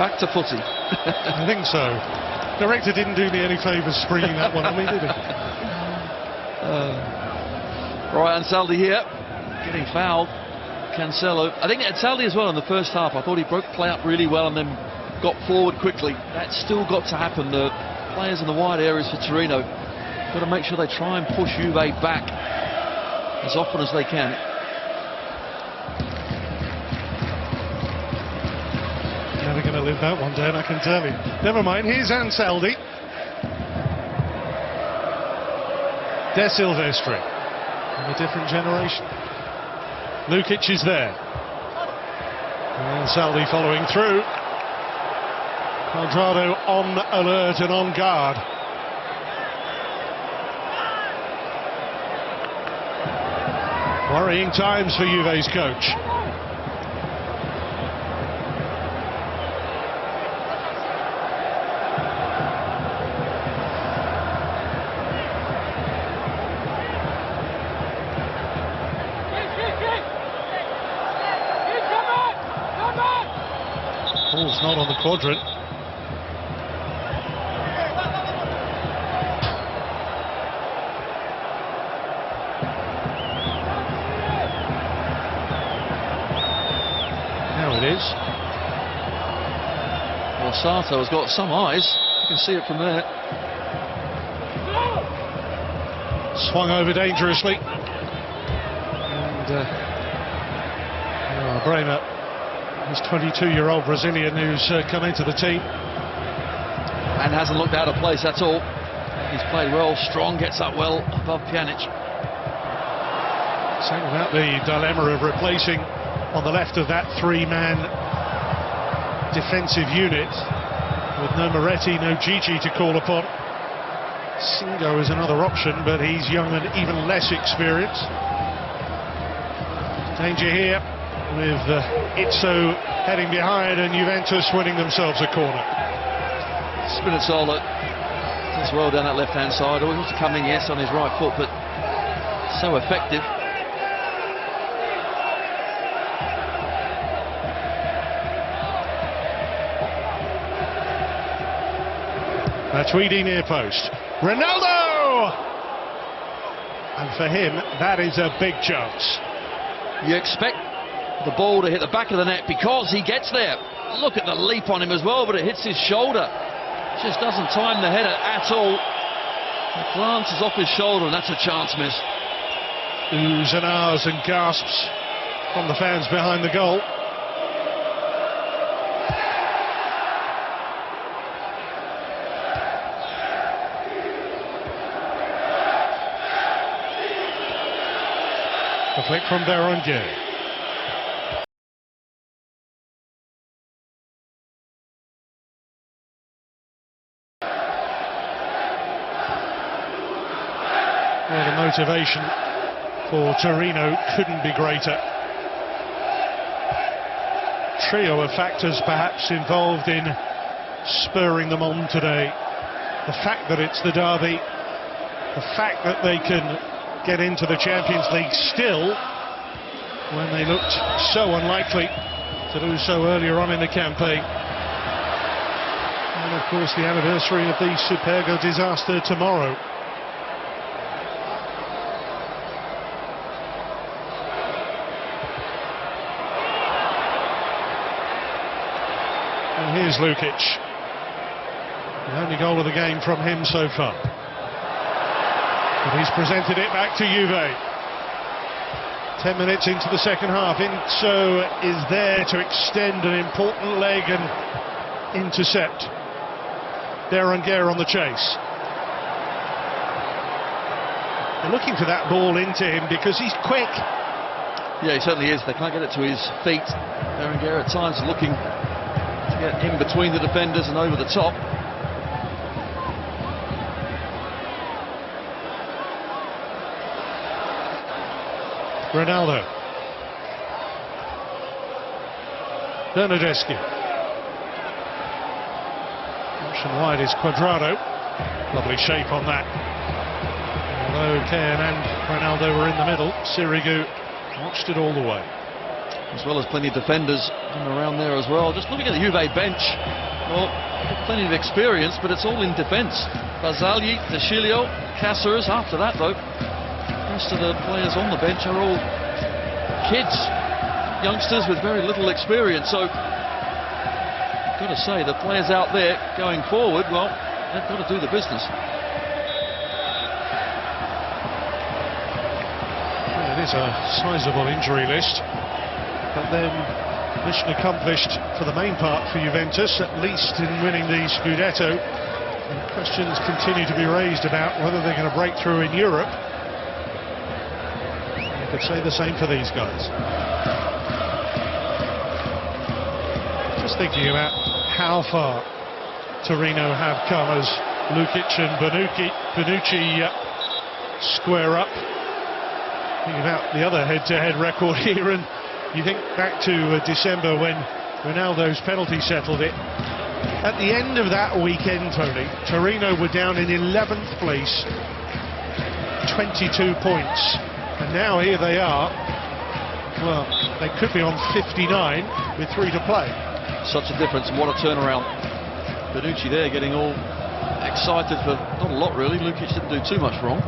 Back to footy. I think so. Director didn't do me any favours springing that one on me, did he? Right, Ansaldi here, getting fouled. Cancelo. I think Ansaldi as well in the first half. I thought he broke play up really well and then got forward quickly. That's still got to happen. The players in the wide areas for Torino got to make sure they try and push Juve back as often as they can. Never going to live that one down, I can tell you. Never mind, here's Ansaldi. De Silvestri, from a different generation. Lukic is there. And Ansaldi following through. Quadrado on alert and on guard. Worrying times for Juve's coach. Ball's not on the quadrant. Now it is. Well, Sato has got some eyes. You can see it from there. Swung over dangerously. And Bremer, this 22-year-old Brazilian who's come into the team. And hasn't looked out of place at all. He's played well, strong, gets up well above Pjanic. Saying about the dilemma of replacing on the left of that three-man defensive unit with no Moretti, no Gigi to call upon. Singo is another option, but he's young and even less experienced. Danger here with Itzo heading behind and Juventus winning themselves a corner. Spinazzola does well down that left-hand side. Always wants to come in, yes, on his right foot, but so effective. Matuidi near post. Ronaldo! And for him, that is a big chance. You expect the ball to hit the back of the net because he gets there. Look at the leap on him as well, but it hits his shoulder. Just doesn't time the header at all. It glances off his shoulder, and that's a chance miss. Oohs and ahs and gasps from the fans behind the goal. The flick from Berenguer. Well, the motivation for Torino couldn't be greater. Trio of factors perhaps involved in spurring them on today. The fact that it's the derby, the fact that they can get into the Champions League still when they looked so unlikely to do so earlier on in the campaign. And of course the anniversary of the Superga disaster tomorrow. And here's Lukic. The only goal of the game from him so far. But he's presented it back to Juve. 10 minutes into the second half. Inso is there to extend an important leg and intercept. Berenguer on the chase. They're looking for that ball into him because he's quick. Yeah, he certainly is. They can't get it to his feet. Berenguer at times looking get in between the defenders and over the top. Ronaldo. Bernardeschi. Option wide is Cuadrado. Lovely shape on that. Although Kane and Ronaldo were in the middle, Sirigu watched it all the way. As well as plenty of defenders in and around there as well. Just looking at the Juve bench, well, plenty of experience, but it's all in defence. Barzagli, De Sciglio, Cáceres. After that, though, the rest of the players on the bench are all kids, youngsters with very little experience. So, I've got to say, the players out there going forward, well, they've got to do the business. Well, it is a sizable injury list. But then, mission accomplished for the main part for Juventus, at least in winning the Scudetto. And questions continue to be raised about whether they're going to break through in Europe. You could say the same for these guys. Just thinking about how far Torino have come as Lukic and Bonucci square up. Thinking about the other head-to-head record here, and you think back to December when Ronaldo's penalty settled it. At the end of that weekend, Tony, Torino were down in 11th place, 22 points. And now here they are. Well, they could be on 59 with 3 to play. Such a difference, and what a turnaround. Bonucci there getting all excited for not a lot really. Lukic didn't do too much wrong.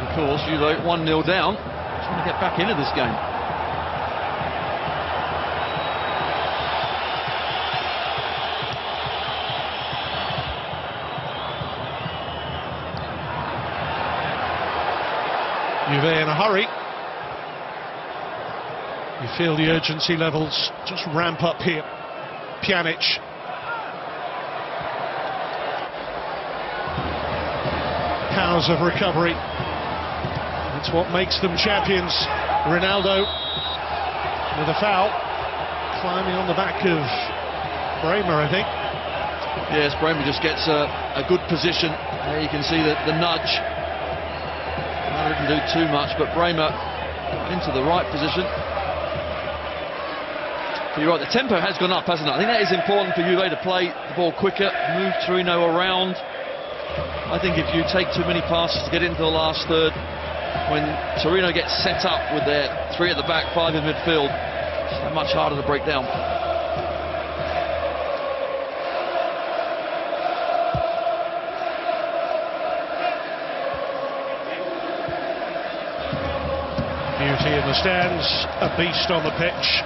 Of course, Juve 1-0 down, trying to get back into this game. Juve in a hurry. You feel the urgency levels just ramp up here. Pjanic. Powers of recovery. It's what makes them champions. Ronaldo with a foul. Climbing on the back of Bremer, I think. Yes, Bremer just gets a good position. There you can see the nudge. Didn't do too much, but Bremer into the right position. But you're right, the tempo has gone up, hasn't it? I think that is important for Juve to play the ball quicker, move Torino around. I think if you take too many passes to get into the last third, when Torino gets set up with their 3 at the back, 5 in midfield, it's that much harder to break down. Beauty in the stands, a beast on the pitch.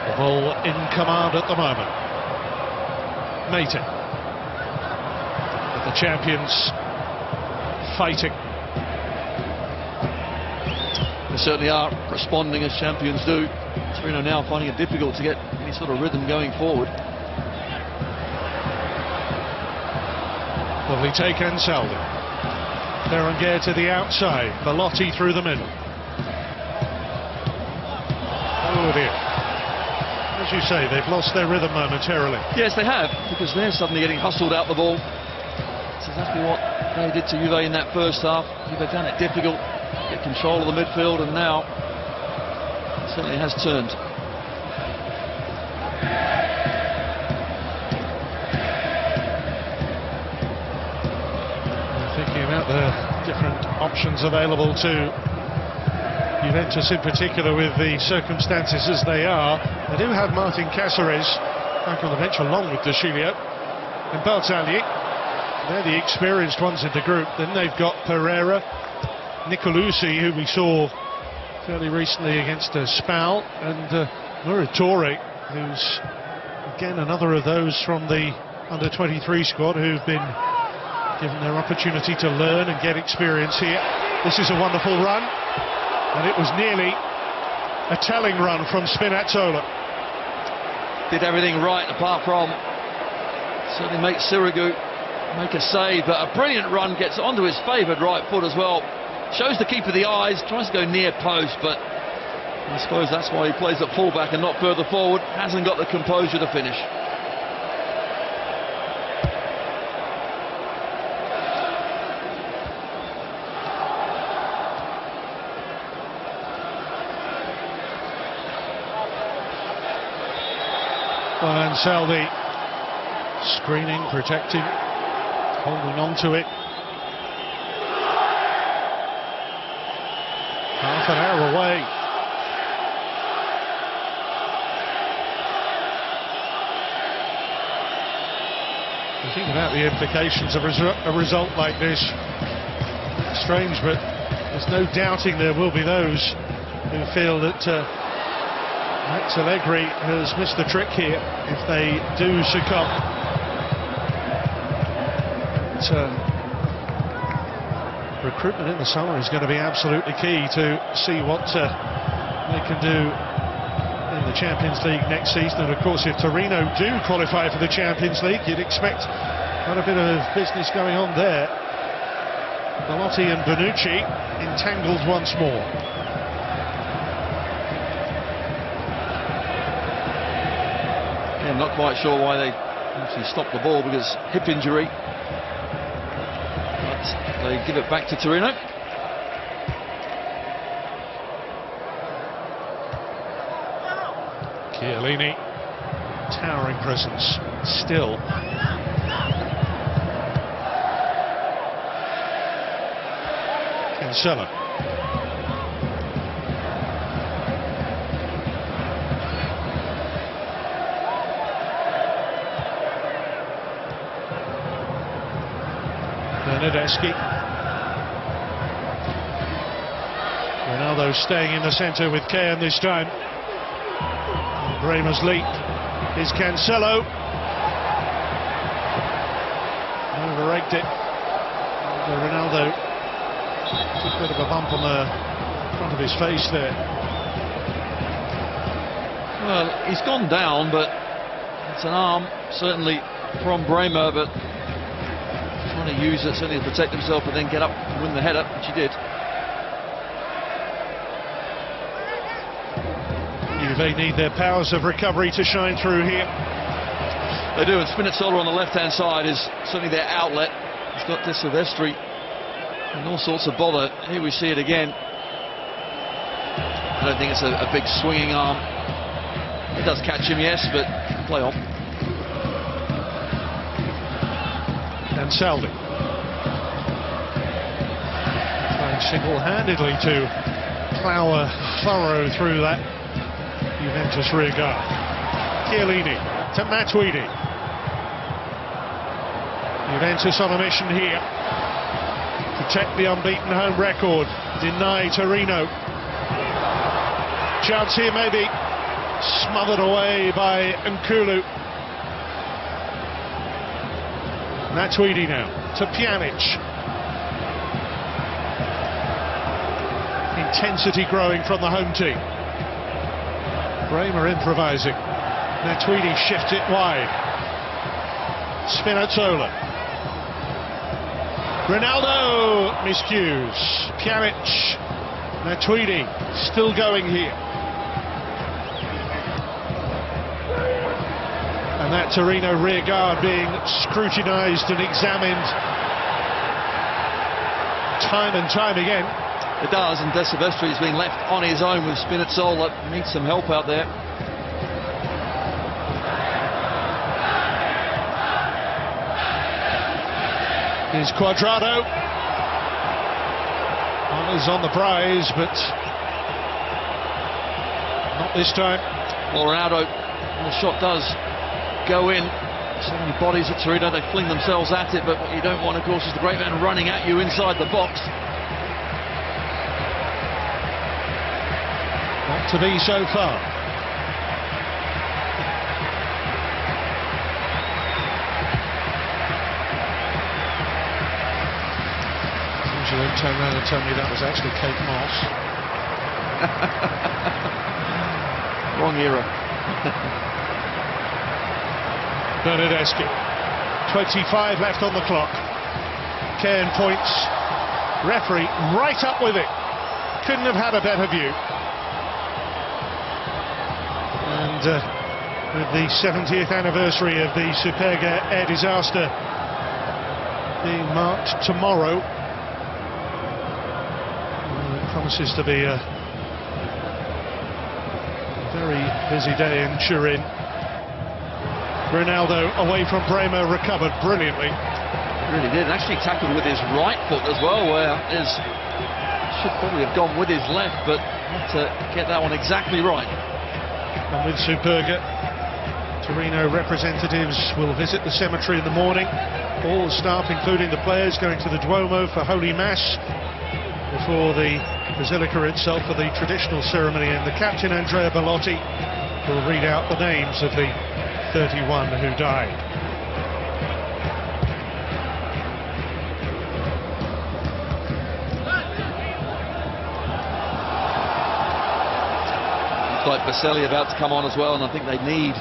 The ball in command at the moment. Mating. But the champions fighting. They certainly are responding as champions do. Torino now finding it difficult to get any sort of rhythm going forward. Lovely take, Ansaldi. Berenguer to the outside. Belotti through the middle. Oh dear. As you say, they've lost their rhythm momentarily. Yes, they have, because they're suddenly getting hustled out the ball. That's exactly what they did to Juve in that first half. Juve found it difficult. Get control of the midfield, and now it certainly has turned. Thinking about the different options available to Juventus in particular with the circumstances as they are. They do have Martin Cáceres back on the bench along with De Sciglio and Barzagli. They're the experienced ones in the group. Then they've got Pereira, Nicolucci, who we saw fairly recently against Spal, and Muratore, who's again another of those from the under-23 squad who've been given their opportunity to learn and get experience here. This is a wonderful run, and it was nearly a telling run from Spinazzola. did everything right apart from certainly make Sirigu make a save, but a brilliant run gets onto his favoured right foot as well. Shows the keeper the eyes, tries to go near post, but I suppose that's why he plays at fullback and not further forward. Hasn't got the composure to finish. Well, and Selby screening, protecting, holding on to it. Half an hour away. You think about the implications of a result like this. Strange, but there's no doubting there will be those who feel that Max Allegri has missed the trick here if they do succumb. Recruitment in the summer is going to be absolutely key to see what they can do in the Champions League next season. And of course, if Torino do qualify for the Champions League, you'd expect quite a bit of business going on there. Belotti and Bonucci entangled once more. I'm not quite sure why they actually stopped the ball, because hip injury. But they give it back to Torino. Chiellini, towering presence still. Cancelo. Bernardeschi. Ronaldo staying in the centre with Cairn this time. Bremer's leap is Cancelo. Overraked it. Ronaldo took a bit of a bump on the front of his face there. Well, he's gone down, but it's an arm, certainly, from Bremer, but trying to use it certainly to protect himself and then get up and win the header, which he did. Juve need their powers of recovery to shine through here. They do, and Spinazzola on the left-hand side is certainly their outlet. He's got De Silvestri and all sorts of bother. Here we see it again. I don't think it's a big swinging arm. It does catch him, yes, but play on. And Saldi trying single-handedly to plough a furrow through that Juventus rear guard. Chiellini to Matuidi. Juventus on a mission here. Protect the unbeaten home record. Deny Torino. Chance here maybe. Smothered away by Nkulu. Matuidi now to Pjanic. Intensity growing from the home team. Bremer improvising. Matuidi shifts it wide. Spinazzola. Ronaldo miscues. Pjanic. Matuidi still going here. And that Torino rear guard being scrutinised and examined time and time again. It does, and De Silvestri is being left on his own with Spinazzola. Needs some help out there. Here's Cuadrado. Honours on the prize, but not this time. Well, Ronaldo, the shot does go in. So many bodies at Torino, they fling themselves at it, but what you don't want, of course, is the great man running at you inside the box. Not to be so far. Usually they turn around and tell me that was actually Kate Moss. Wrong era. Bernardeschi. 25 left on the clock. Cairn points. Referee right up with it. Couldn't have had a better view. And with the 70th anniversary of the Superga air disaster being marked tomorrow, it promises to be a very busy day in Turin. Ronaldo away from Bremer, recovered brilliantly. Really did, and actually tackled with his right foot as well, where his should probably have gone with his left, but had to get that one exactly right. And with Superga, Torino representatives will visit the cemetery in the morning. All the staff, including the players, going to the Duomo for Holy Mass before the Basilica itself for the traditional ceremony, and the captain Andrea Bellotti will read out the names of the 31 who died. Looks like Baselli about to come on as well, and I think they need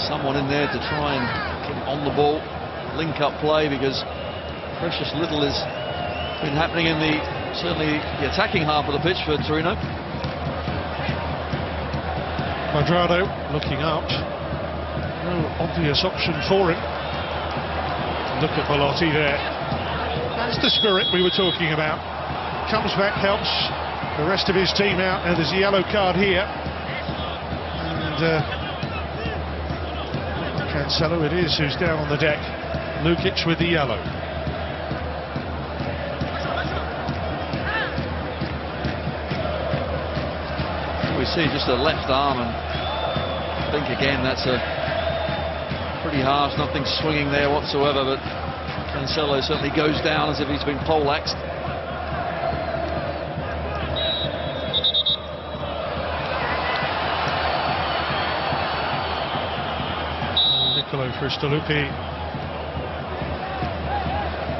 someone in there to try and get on the ball, link up play, because precious little has been happening in certainly the attacking half of the pitch for Torino. Quadrado looking out. No obvious option for him. Look at Bellotti there. That's the spirit we were talking about. Comes back, helps the rest of his team out, and there's a yellow card here. And Cancelo it is who's down on the deck. Lukic with the yellow. We see just a left arm, and I think again that's a pretty harsh, nothing swinging there whatsoever, but Cancelo certainly goes down as if he's been poleaxed. Nicolo Fristalupi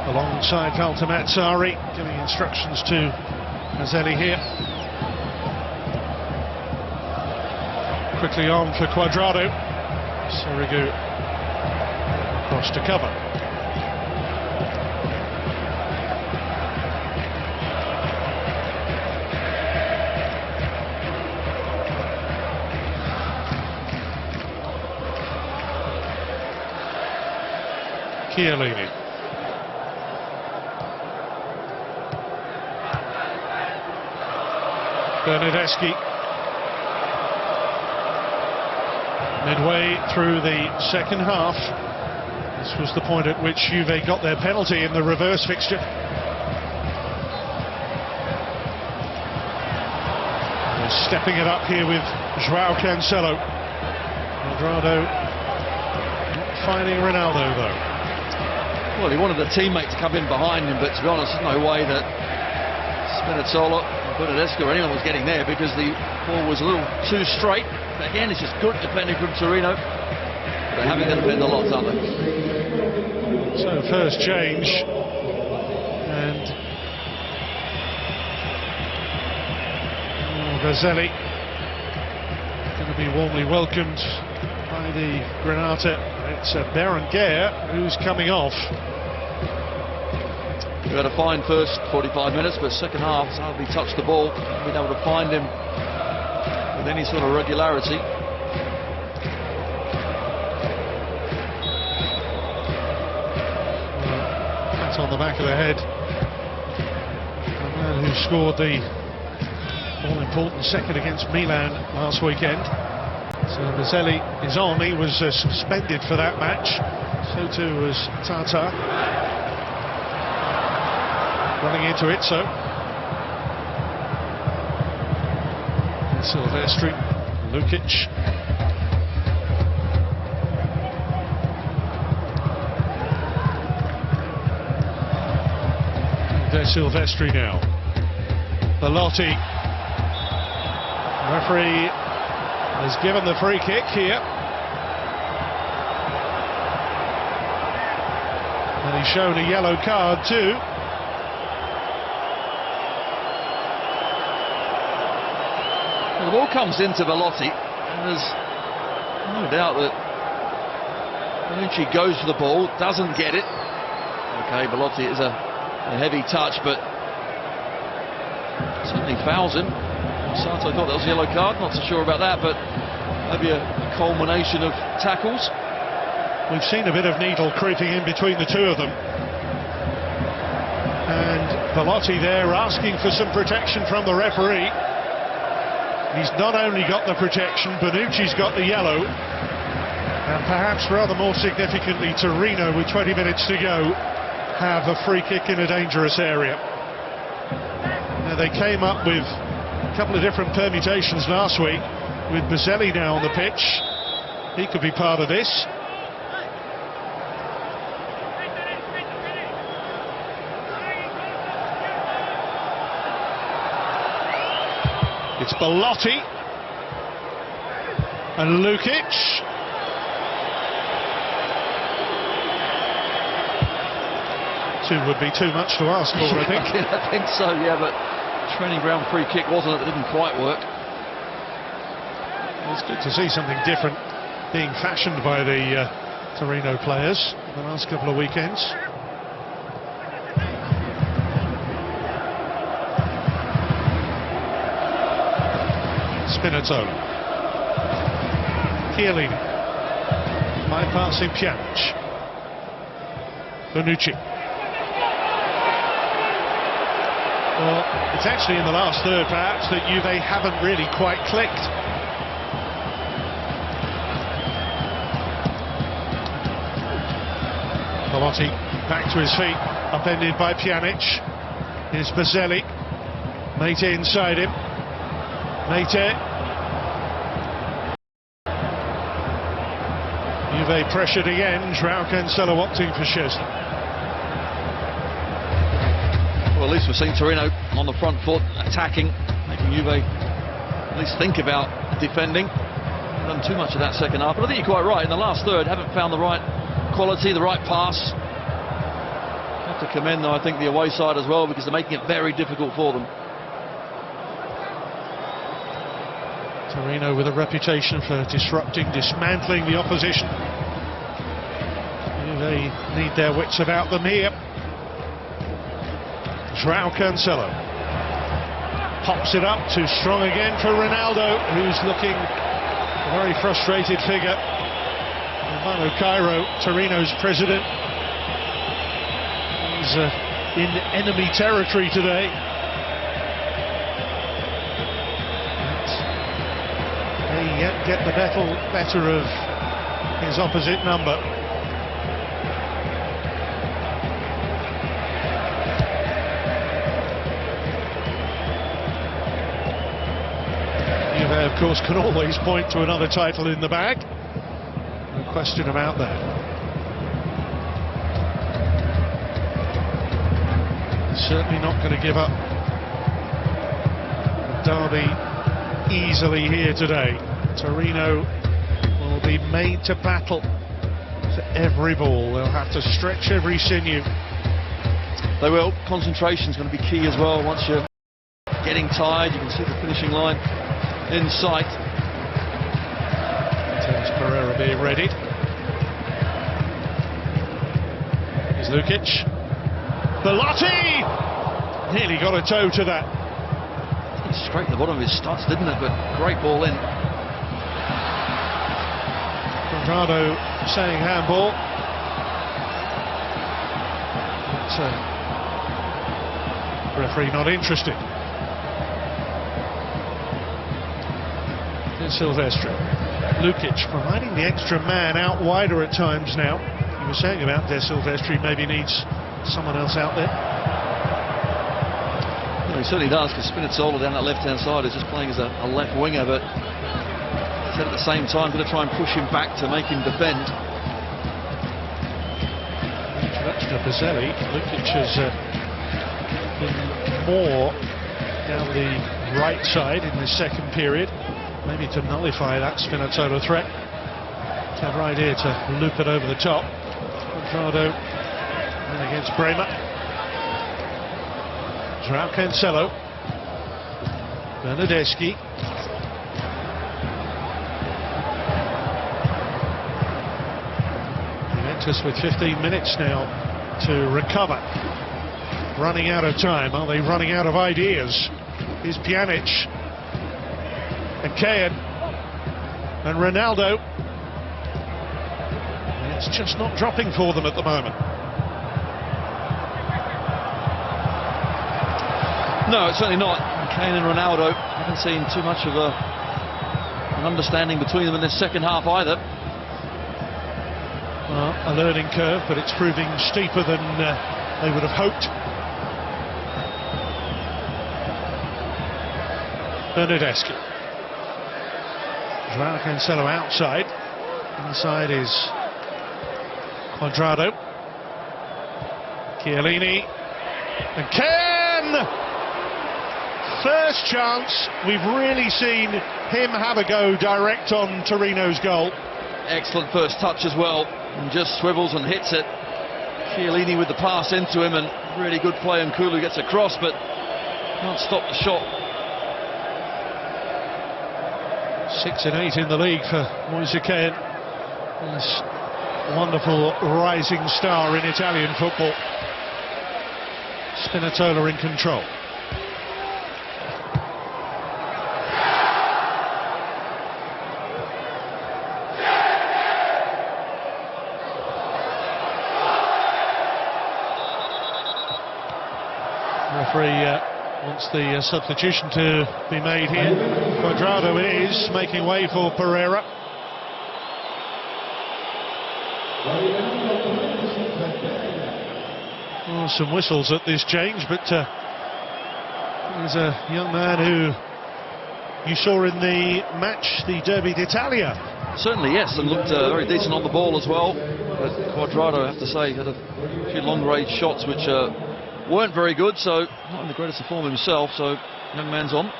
alongside Altamazzari, giving instructions to Mazelli here. Quickly on for Quadrado. Sirigu across to cover. Chiellini. Bernardeschi. Midway through the second half, this was the point at which Juve got their penalty in the reverse fixture. They're stepping it up here with Joao Cancelo. Quadrado not finding Ronaldo though. Well, he wanted the teammate to come in behind him, but to be honest, there's no way that Spinazzola, Bernardeschi or anyone was getting there, because the ball was a little too straight. But again, it's just good defending from Torino. They're having to defend a lot, aren't they? So first change, and Baselli going to be warmly welcomed by the Granata. It's Berenguer who's coming off. We had a fine first 45 minutes, but second half has hardly touched the ball. Been able to find him with any sort of regularity. That's on the back of the head. The man who scored the all-important second against Milan last weekend. So Baselli is on. He was suspended for that match. So too was Tata. Running into it, so Silvestri, Lukic. De Silvestri now. Bellotti. Referee has given the free kick here. And he's shown a yellow card too. Well, the ball comes into Bellotti, and there's no doubt that Bonucci goes for the ball, doesn't get it. Okay, Belotti is a heavy touch, but certainly fouls him. Sato thought that was a yellow card, not so sure about that, but maybe a culmination of tackles. We've seen a bit of needle creeping in between the two of them. And Belotti there asking for some protection from the referee. He's not only got the protection, Bonucci's got the yellow. And perhaps rather more significantly, Torino, with 20 minutes to go, have a free kick in a dangerous area. Now, they came up with a couple of different permutations last week, with Boselli now on the pitch. He could be part of this. It's Belotti and Lukic. Two would be too much to ask for, I think. I think so, yeah, but training ground free kick wasn't it? It didn't quite work. It's good to see something different being fashioned by the Torino players in the last couple of weekends. Spinazzola. Chiellini. Bypassing Pjanic. Bonucci. Well, it's actually in the last third, perhaps, that Juve haven't really quite clicked. Belotti back to his feet, upended by Pjanic. Here's Boselli. Mate inside him. Mate. Juve pressured again. João Cancelo opting for Szczesny. Well, at least we've seen Torino on the front foot, attacking, making Juve at least think about defending. Haven't done too much of that second half, but I think you're quite right. In the last third, haven't found the right quality, the right pass. Have to commend, though, I think, the away side as well, because they're making it very difficult for them. Torino with a reputation for disrupting, dismantling the opposition. They need their wits about them here. João Cancelo pops it up, too strong again for Ronaldo, who's looking a very frustrated figure. Manu Cairo, Torino's president, is in enemy territory today. They yet get the better of his opposite number. Juve, of course, can always point to another title in the bag. No question about that. Certainly not going to give up Derby easily here today. Torino will be made to battle for every ball. They'll have to stretch every sinew. They will. Concentration's going to be key as well. Once you're getting tired, you can see the finishing line in sight. Tennis Pereira being readied. Here's Lukic. Belotti! Nearly got a toe to that. He scraped the bottom of his studs, didn't it? But great ball in. Quadrado saying handball. But, referee not interested. Silvestri. Lukic providing the extra man out wider at times now. You were saying about De Silvestri maybe needs someone else out there. Well, he certainly does, because Spinazzola down that left-hand side is just playing as a left winger, but at the same time going to try and push him back to make him defend. Introduction of Boselli. Lukic has been more down the right side in the second period. Maybe to nullify that Spinazzola threat. Had right here to loop it over the top. Quadrado against Bremer. João Cancelo. Bernardeschi. Juventus with 15 minutes now to recover. Running out of time. Are they running out of ideas? Here's Pjanic and Kane and Ronaldo. And it's just not dropping for them at the moment. No, it's certainly not. Kane and Ronaldo, haven't seen too much of an understanding between them in this second half either. Well, a learning curve, but it's proving steeper than they would have hoped. Bernardeschi. Joao Cancelo outside. Inside is Cuadrado. Chiellini. And Ken! First chance we've really seen him have a go direct on Torino's goal. Excellent first touch as well, and just swivels and hits it. Chiellini with the pass into him, and really good play, and Kulu gets across, but can't stop the shot. 6 and 8 in the league for Moise Kean. This wonderful rising star in Italian football. Spinazzola in control. Referee wants the substitution to be made here. Cuadrado it is, making way for Pereira. Oh, some whistles at this change, but he's a young man who you saw in the match, the Derby d'Italia. Certainly, yes, and looked very decent on the ball as well. But Cuadrado, I have to say, had a few long-range shots which weren't very good, so not in the greatest of form himself, so young man's on.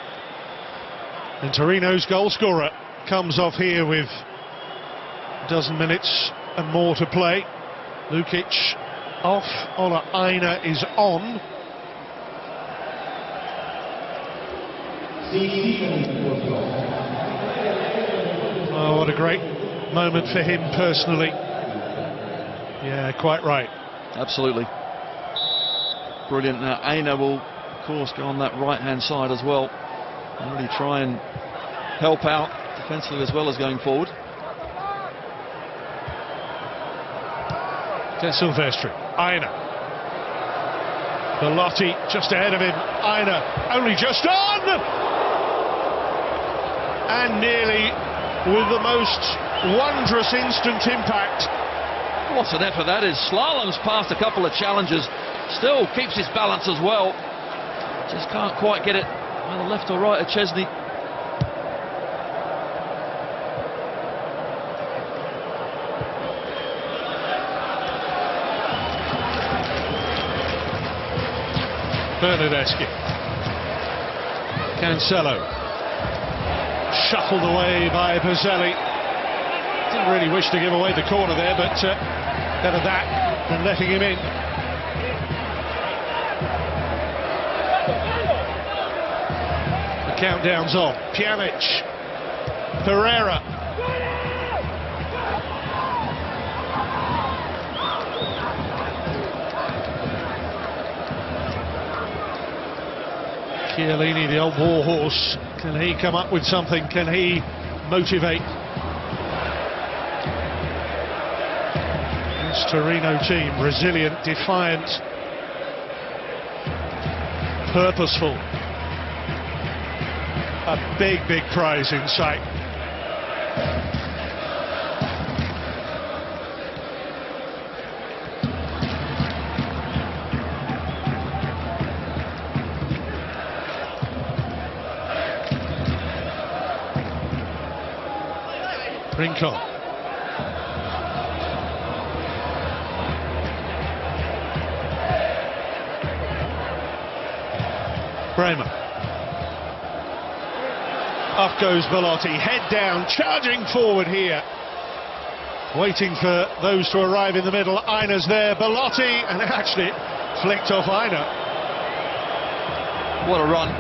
And Torino's goal scorer comes off here with a dozen minutes and more to play. Lukic off, Ola Aina is on. Oh, what a great moment for him personally. Yeah, quite right. Absolutely. Brilliant. Now Aina will of course go on that right hand side as well and really try and help out defensively as well as going forward. De Silvestri, Aina. Belotti just ahead of him. Aina only just on, and nearly with the most wondrous instant impact. What an effort that is. Slaloms past a couple of challenges. Still keeps his balance as well. Just can't quite get it either left or right of Chesney. Bernardeschi. Cancelo. Shuffled away by Bozelli. Didn't really wish to give away the corner there, but better that than letting him in. The countdown's on. Pjanic. Pereira. Chiellini, the old war horse. Can he come up with something? Can he motivate this Torino team? Resilient, defiant, purposeful. A big, big prize in sight. Rincon. Bremer. Off goes Belotti, head down, charging forward here. Waiting for those to arrive in the middle. Aina's there, Belotti, and actually flicked off Aina. What a run.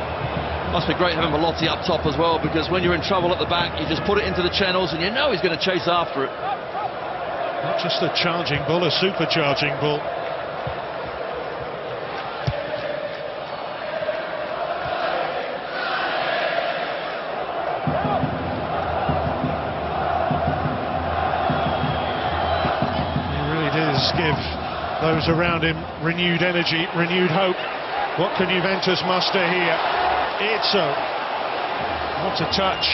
Must be great having Belotti up top as well, because when you're in trouble at the back, you just put it into the channels and you know he's going to chase after it. Not just a charging ball, a supercharging ball. He really does give those around him renewed energy, renewed hope. What can Juventus muster here? Izzo. What a touch.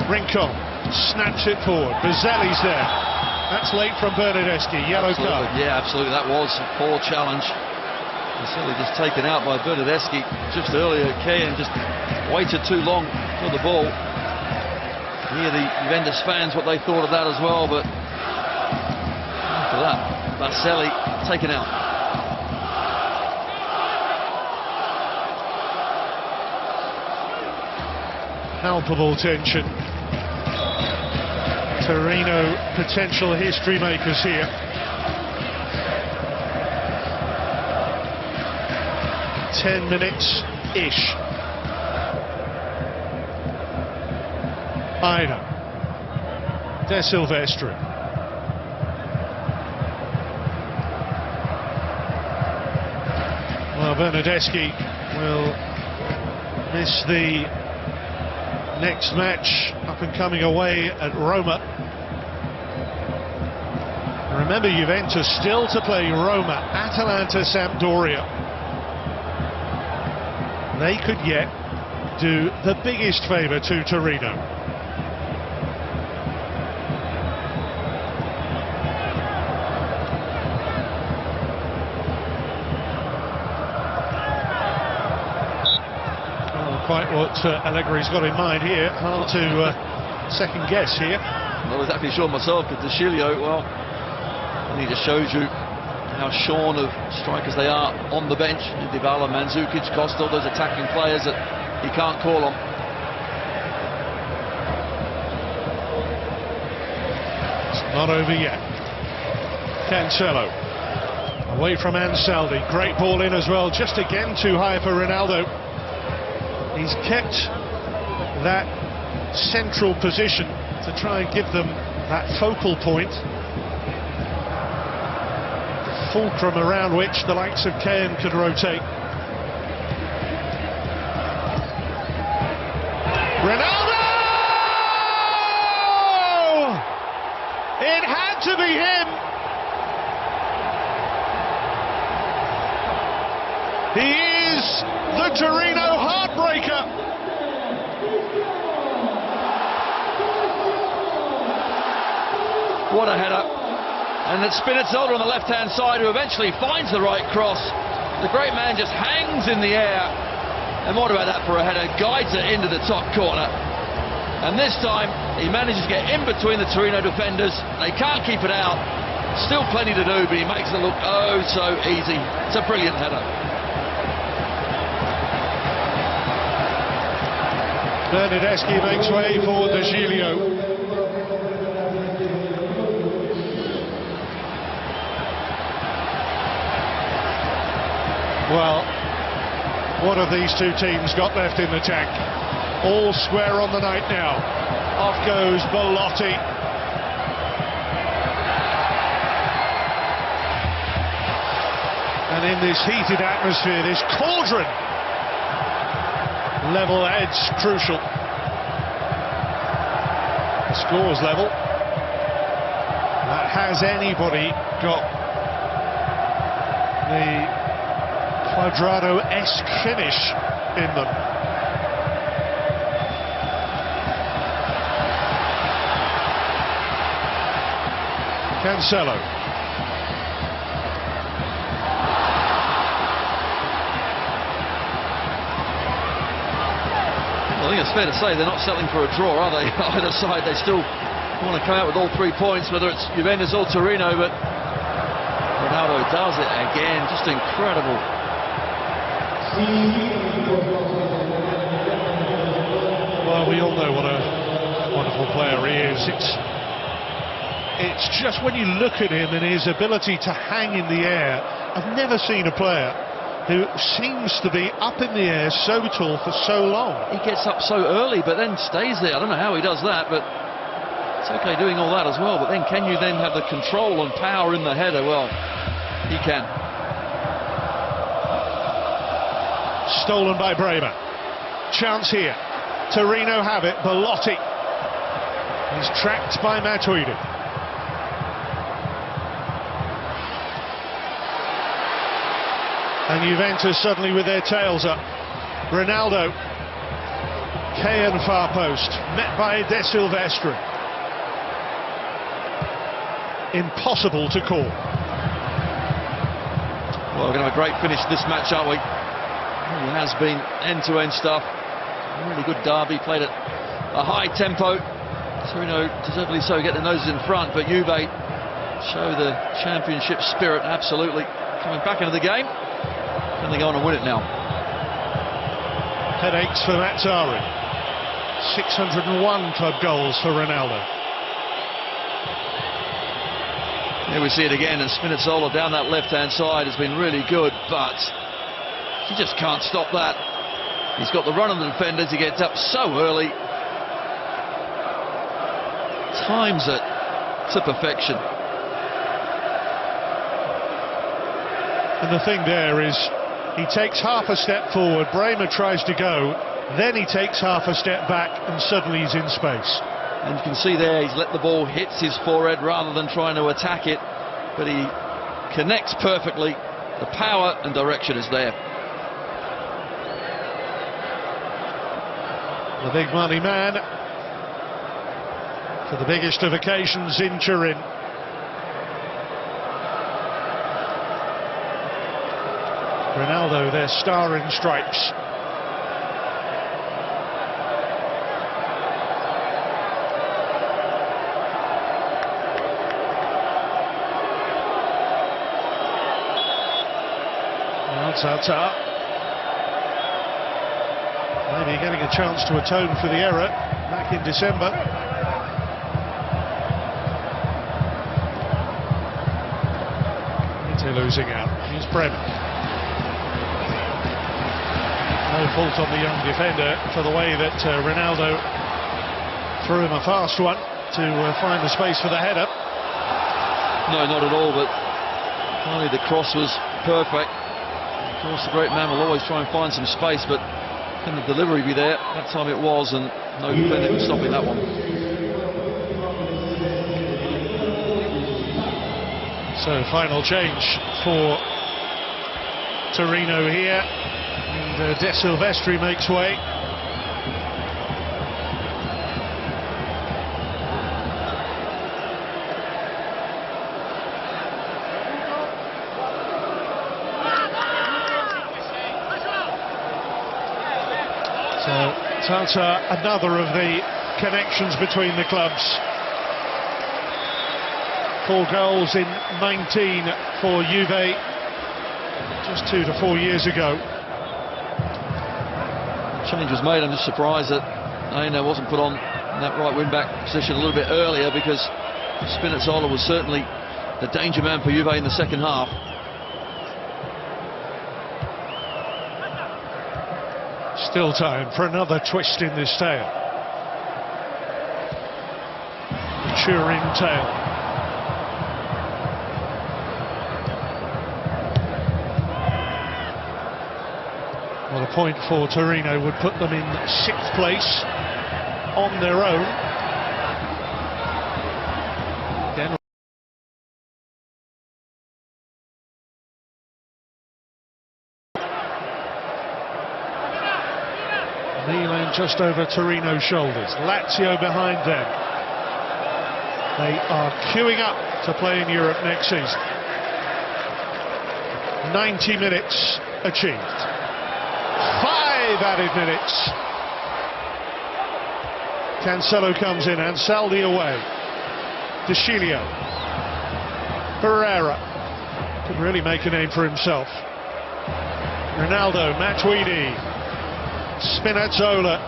Rincon snaps it forward. Bazzelli's there. That's late from Bernardeschi. Yellow card. Yeah, absolutely. That was a poor challenge. Bazzelli just taken out by Bernardeschi just earlier. Kean just waited too long for the ball. Hear the Juventus fans what they thought of that as well, but after that, Bazzelli taken out. Palpable tension. Torino potential history makers here. Ten minutes-ish. Ida. De Silvestri. Well, Bernardeschi will miss the next match up and coming away at Roma. Remember, Juventus still to play Roma, Atalanta, Sampdoria. They could yet do the biggest favour to Torino. Quite what Allegri's got in mind here. Hard to second guess here. Not exactly sure myself, but De Sciglio, well, and he just shows you how shorn of strikers they are on the bench. Dybala, Mandzukic, Costa, those attacking players that he can't call on. It's not over yet. Cancelo away from Ansaldi. Great ball in as well, just again too high for Ronaldo. He's kept that central position to try and give them that focal point, fulcrum around which the likes of Kean could rotate. Ronaldo! It had to be him! He is the Torino heartbreaker. What a header. And it's Spinazzola on the left-hand side who eventually finds the right cross. The great man just hangs in the air. And what about that for a header? Guides it into the top corner. And this time, he manages to get in between the Torino defenders. They can't keep it out. Still plenty to do, but he makes it look oh so easy. It's a brilliant header. Bernardeschi makes way for De Sciglio. Well, what have these two teams got left in the tank? All square on the night now. Off goes Belotti. And in this heated atmosphere, this cauldron, level edge crucial. The score's level. Has anybody got the Quadrado-esque finish in them? Cancelo. I think it's fair to say they're not settling for a draw, are they? Either side, they still want to come out with all 3 points, whether it's Juventus or Torino, but Ronaldo does it again, just incredible. Well, we all know what a wonderful player he is. It's just when you look at him and his ability to hang in the air, I've never seen a player who seems to be up in the air so tall for so long. He gets up so early, but then stays there. I don't know how he does that, but It's okay doing all that as well, but then can you then have the control and power in the header? Well, he can. Stolen by Bremer. Chance here. Torino have it. Bellotti. He's tracked by Matuidi. And Juventus suddenly with their tails up. Ronaldo. Caen far post. Met by De Silvestri. Impossible to call. Well, we're going to have a great finish to this match, aren't we? It has been end-to-end stuff. Really good derby, played at a high tempo. Torino deservedly so get their noses in front, but Juve show the championship spirit absolutely coming back into the game. Can they go on and win it now? Headaches for Mazzari. 601 club goals for Ronaldo. Here we see it again, and Spinazzola down that left-hand side has been really good, but he just can't stop that. He's got the run of the defenders, he gets up so early. Times it to perfection. And the thing there is, he takes half a step forward, Bremer tries to go, then he takes half a step back, and suddenly he's in space. And you can see there, he's let the ball hit his forehead rather than trying to attack it, but he connects perfectly. The power and direction is there. The big money man for the biggest of occasions in Turin. Ronaldo, their star in stripes. Tata. Maybe getting a chance to atone for the error back in December. Inter losing out. Here's Bremer. No fault on the young defender for the way that Ronaldo threw him a fast one to find the space for the header. No, not at all, but finally the cross was perfect. Of course, the great man will always try and find some space, but can the delivery be there? That time it was, and no defender can stop that one. So, final change for Torino here, and De Silvestri makes way. Tata, another of the connections between the clubs. 4 goals in 19 for Juve just 2 to 4 years ago. Change was made. I'm just surprised that Aina wasn't put on in that right wing-back position a little bit earlier, because Spinazzola was certainly the danger man for Juve in the second half. Still time for another twist in this tale. The Turin tale. Well, a point for Torino would put them in 6th place on their own. Again, Milan just over Torino's shoulders. Lazio behind them. They are queuing up to play in Europe next season. 90 minutes achieved. 5 added minutes. Cancelo comes in, Ansaldi away. De Sciglio. Pereira could really make a name for himself. Ronaldo, Matuidi. Spinazzola.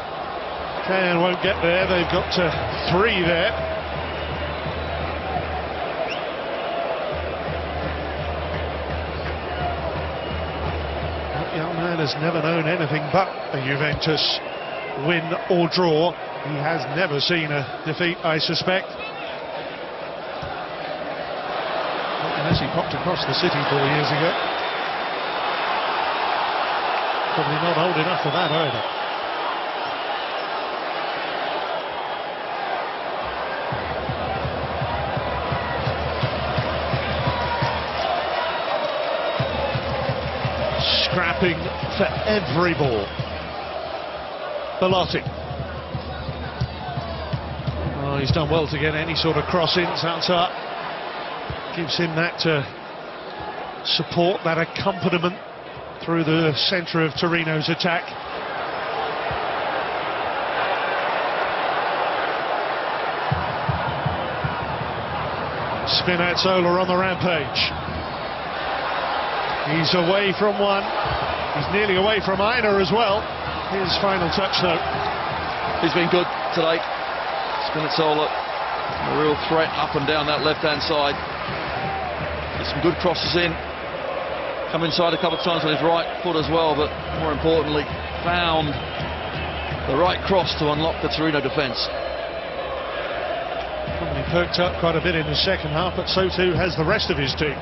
Caen won't get there, they've got 3 there. That young man has never known anything but a Juventus win or draw. He has never seen a defeat, I suspect. unless he popped across the city 4 years ago. Probably not old enough for that either. Scrapping for every ball. Belotti. Oh, he's done well to get any sort of cross in. Zalta gives him that support, that accompaniment through the centre of Torino's attack. Spinazzola on the rampage. He's away from one. He's nearly away from Aina as well. His final touch though. He's been good today. Spinazzola, a real threat up and down that left-hand side. Get some good crosses in. Come inside a couple of times on his right foot as well, but more importantly, found the right cross to unlock the Torino defence. Probably perked up quite a bit in the second half, but so too has the rest of his team.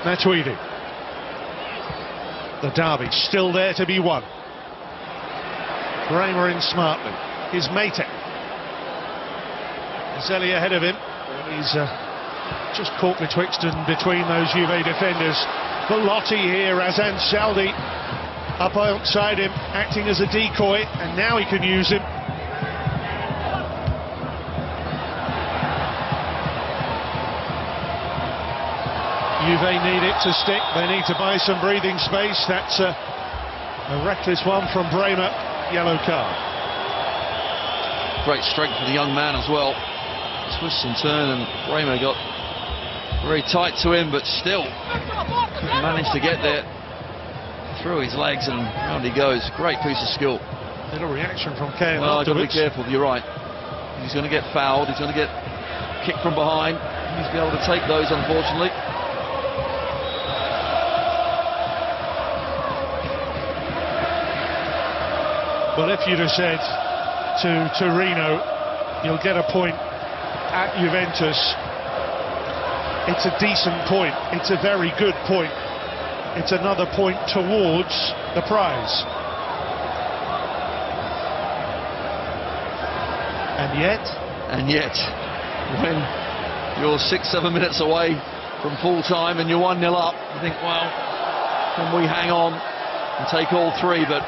Matuidi. The derby still there to be won. Bremer in smartly. Here's Mate. Zelli ahead of him. He's just caught betwixt and between those Juve defenders. Belotti here as Ansaldi up outside him, acting as a decoy, and now he can use him. Juve need it to stick. They need to buy some breathing space. That's a reckless one from Bremer. Yellow card. Great strength for the young man as well. Twist and turn, and Bremer got very tight to him, but still managed to get there through his legs, and round he goes. Great piece of skill. Little reaction from Kane. Well, I've got to be careful. You're right. He's going to get fouled. He's going to get kicked from behind. He's going to be able to take those, unfortunately. Well, if you'd have said to Torino, you'll get a point at Juventus, it's a decent point, it's a very good point, it's another point towards the prize. And yet, when you're 6-7 minutes away from full time and you're 1-0 up, you think, well, can we hang on and take all three? But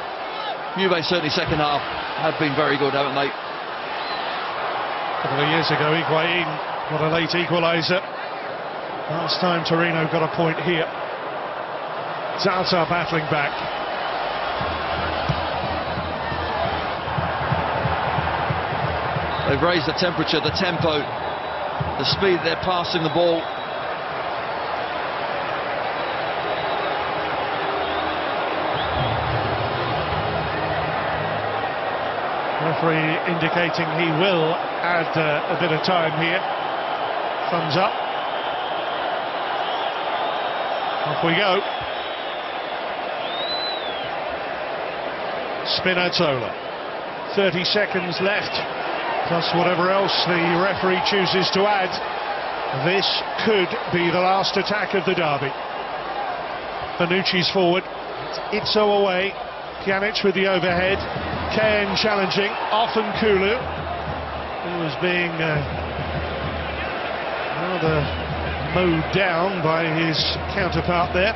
Juve certainly second half have been very good, haven't they? A couple of years ago, Higuain got a late equaliser. Last time Torino got a point here. Zalta battling back. They've raised the temperature, the tempo, the speed they're passing the ball. Referee indicating he will add a bit of time here. Thumbs up. Off we go. Spinazzola. 30 seconds left, plus whatever else the referee chooses to add. This could be the last attack of the derby. Bonucci's forward. It's away. Pjanic with the overhead. Kane challenging, often Kulu, who was being rather mowed down by his counterpart there.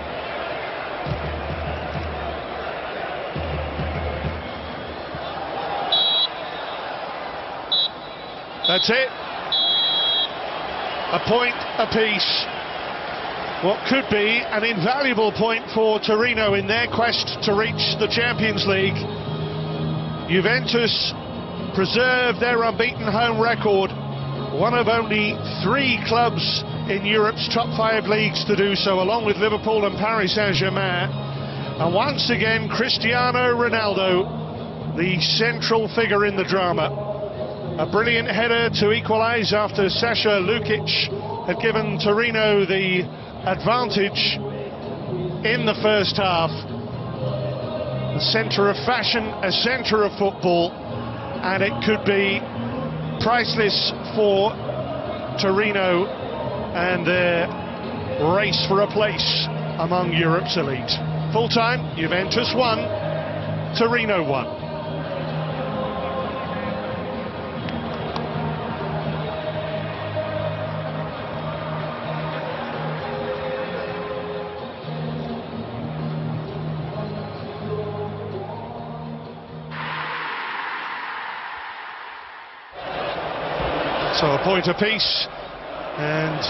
That's it. A point apiece. What could be an invaluable point for Torino in their quest to reach the Champions League. Juventus preserve their unbeaten home record, one of only 3 clubs in Europe's top 5 leagues to do so, along with Liverpool and Paris Saint-Germain. And once again, Cristiano Ronaldo, the central figure in the drama. A brilliant header to equalise after Sasha Lukic had given Torino the advantage in the first half. A centre of fashion, a centre of football, and it could be priceless for Torino and their race for a place among Europe's elite. Full-time, Juventus 1, Torino 1. So a point apiece, and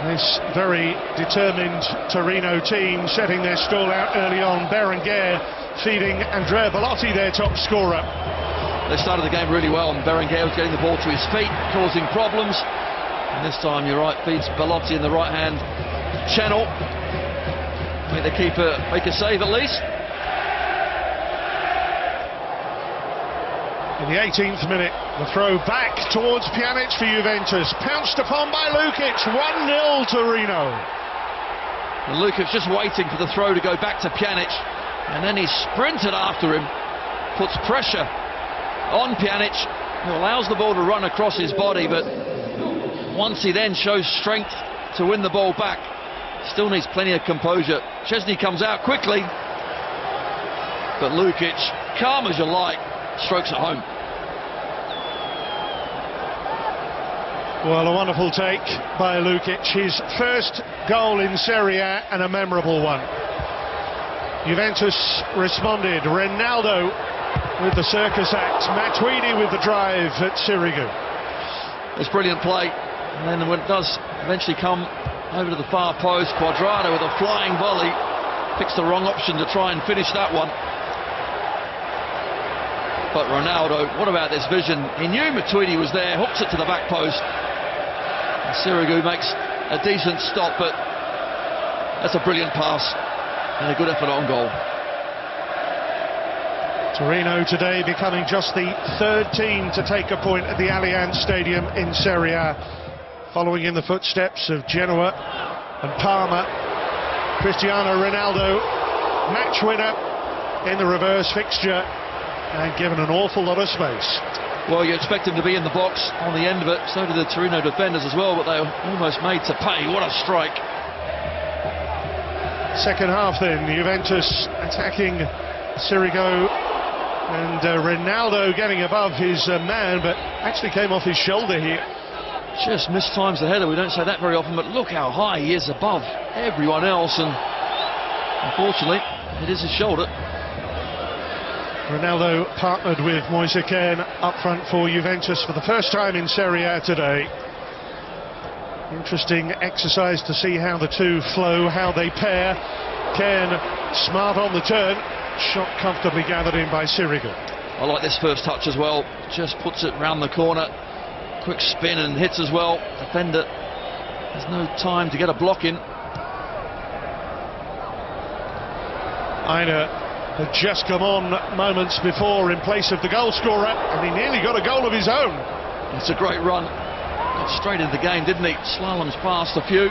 this very determined Torino team setting their stall out early on. Berenguer feeding Andrea Belotti, their top scorer. They started the game really well, and Berenguer was getting the ball to his feet, causing problems. And this time, you're right, feeds Belotti in the right-hand channel. Make the keeper make a save at least. In the 18th minute, the throw back towards Pjanic for Juventus, pounced upon by Lukic, 1-0 Torino. And Lukic just waiting for the throw to go back to Pjanic, and then he sprinted after him, puts pressure on Pjanic, who allows the ball to run across his body, but once he then shows strength to win the ball back, still needs plenty of composure. Chesney comes out quickly, but Lukic, calm as you like, strokes it home. Well, a wonderful take by Lukic, his first goal in Serie A and a memorable one. Juventus responded, Ronaldo with the circus act, Matuidi with the drive at Sirigu. It's brilliant play, and then when it does eventually come over to the far post, Quadrado with a flying volley, picks the wrong option to try and finish that one. But Ronaldo, what about this vision? He knew Matuidi was there, hooks it to the back post. And Sirigu makes a decent stop, but that's a brilliant pass and a good effort on goal. Torino today becoming just the third team to take a point at the Allianz Stadium in Serie A, following in the footsteps of Genoa and Parma. Cristiano Ronaldo, match winner in the reverse fixture, and given an awful lot of space. Well, you expect him to be in the box on the end of it, so do the Torino defenders as well, but they were almost made to pay. What a strike. Second half then, Juventus attacking Sirigu, and Ronaldo getting above his man, but actually came off his shoulder here. Just mistimes the header. We don't say that very often, but look how high he is above everyone else, and unfortunately it is his shoulder. Ronaldo partnered with Moise Kean up front for Juventus for the first time in Serie A today. Interesting exercise to see how the two flow, how they pair. Kean smart on the turn, shot comfortably gathered in by Sirigu. I like this first touch as well, just puts it round the corner, quick spin and hits as well. Defender has no time to get a block in. Einer had just come on moments before in place of the goal scorer, and he nearly got a goal of his own. It's a great run. Got straight into the game, didn't he? Slaloms past a few,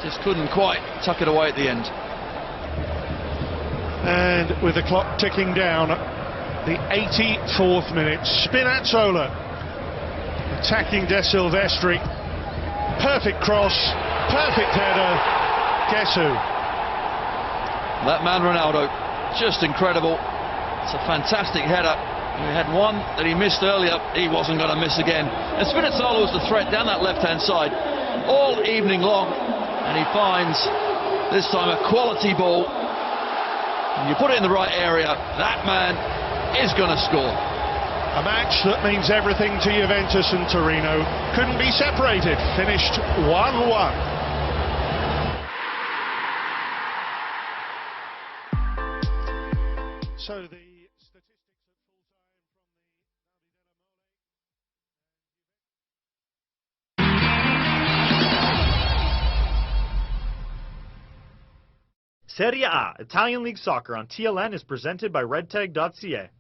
just couldn't quite tuck it away at the end. And with the clock ticking down, the 84th minute, Spinazzola attacking De Silvestri. Perfect cross, perfect header. Guess who? That man Ronaldo, just incredible. It's a fantastic header. We had one that he missed earlier, he wasn't going to miss again. And Spinazzola was the threat down that left-hand side all evening long, and he finds this time a quality ball. And you put it in the right area, that man is going to score. A match that means everything to Juventus and Torino. Couldn't be separated, finished 1-1. So the statistics at full-time from the Serie A, Italian League Soccer on TLN is presented by redtag.ca.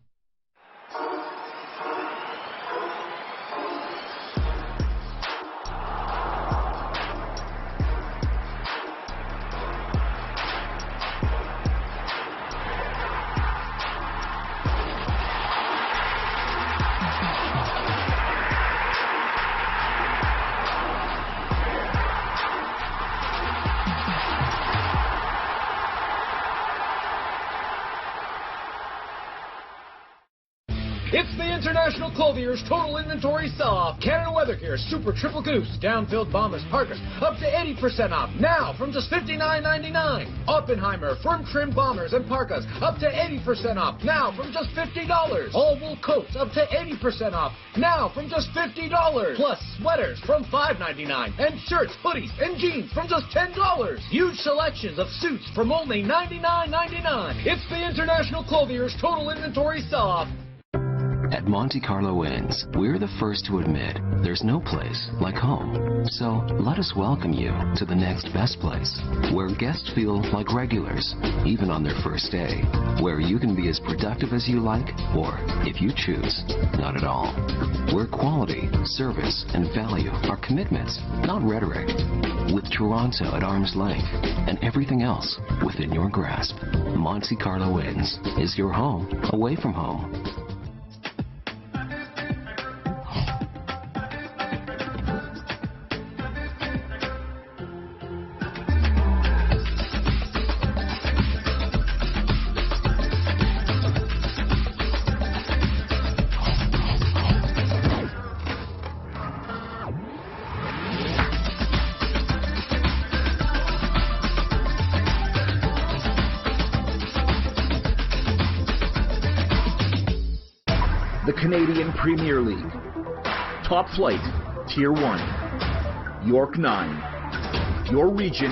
It's the International Clothier's Total Inventory Sell-Off. Canada Weather Gear Super Triple Goose. Downfilled Bombers Parkas up to 80% off now from just $59.99. Oppenheimer Firm Trim Bombers and Parkas up to 80% off now from just $50. All wool coats up to 80% off now from just $50. Plus sweaters from $5.99 and shirts, hoodies, and jeans from just $10. Huge selections of suits from only $99.99. It's the International Clothier's Total Inventory Sell-Off. At Monte Carlo Inns, we're the first to admit there's no place like home. So let us welcome you to the next best place, where guests feel like regulars, even on their first day, where you can be as productive as you like, or, if you choose, not at all. Where quality, service, and value are commitments, not rhetoric. With Toronto at arm's length and everything else within your grasp, Monte Carlo Inns is your home away from home. The Canadian Premier League. Top Flight, Tier 1. York 9. Your region,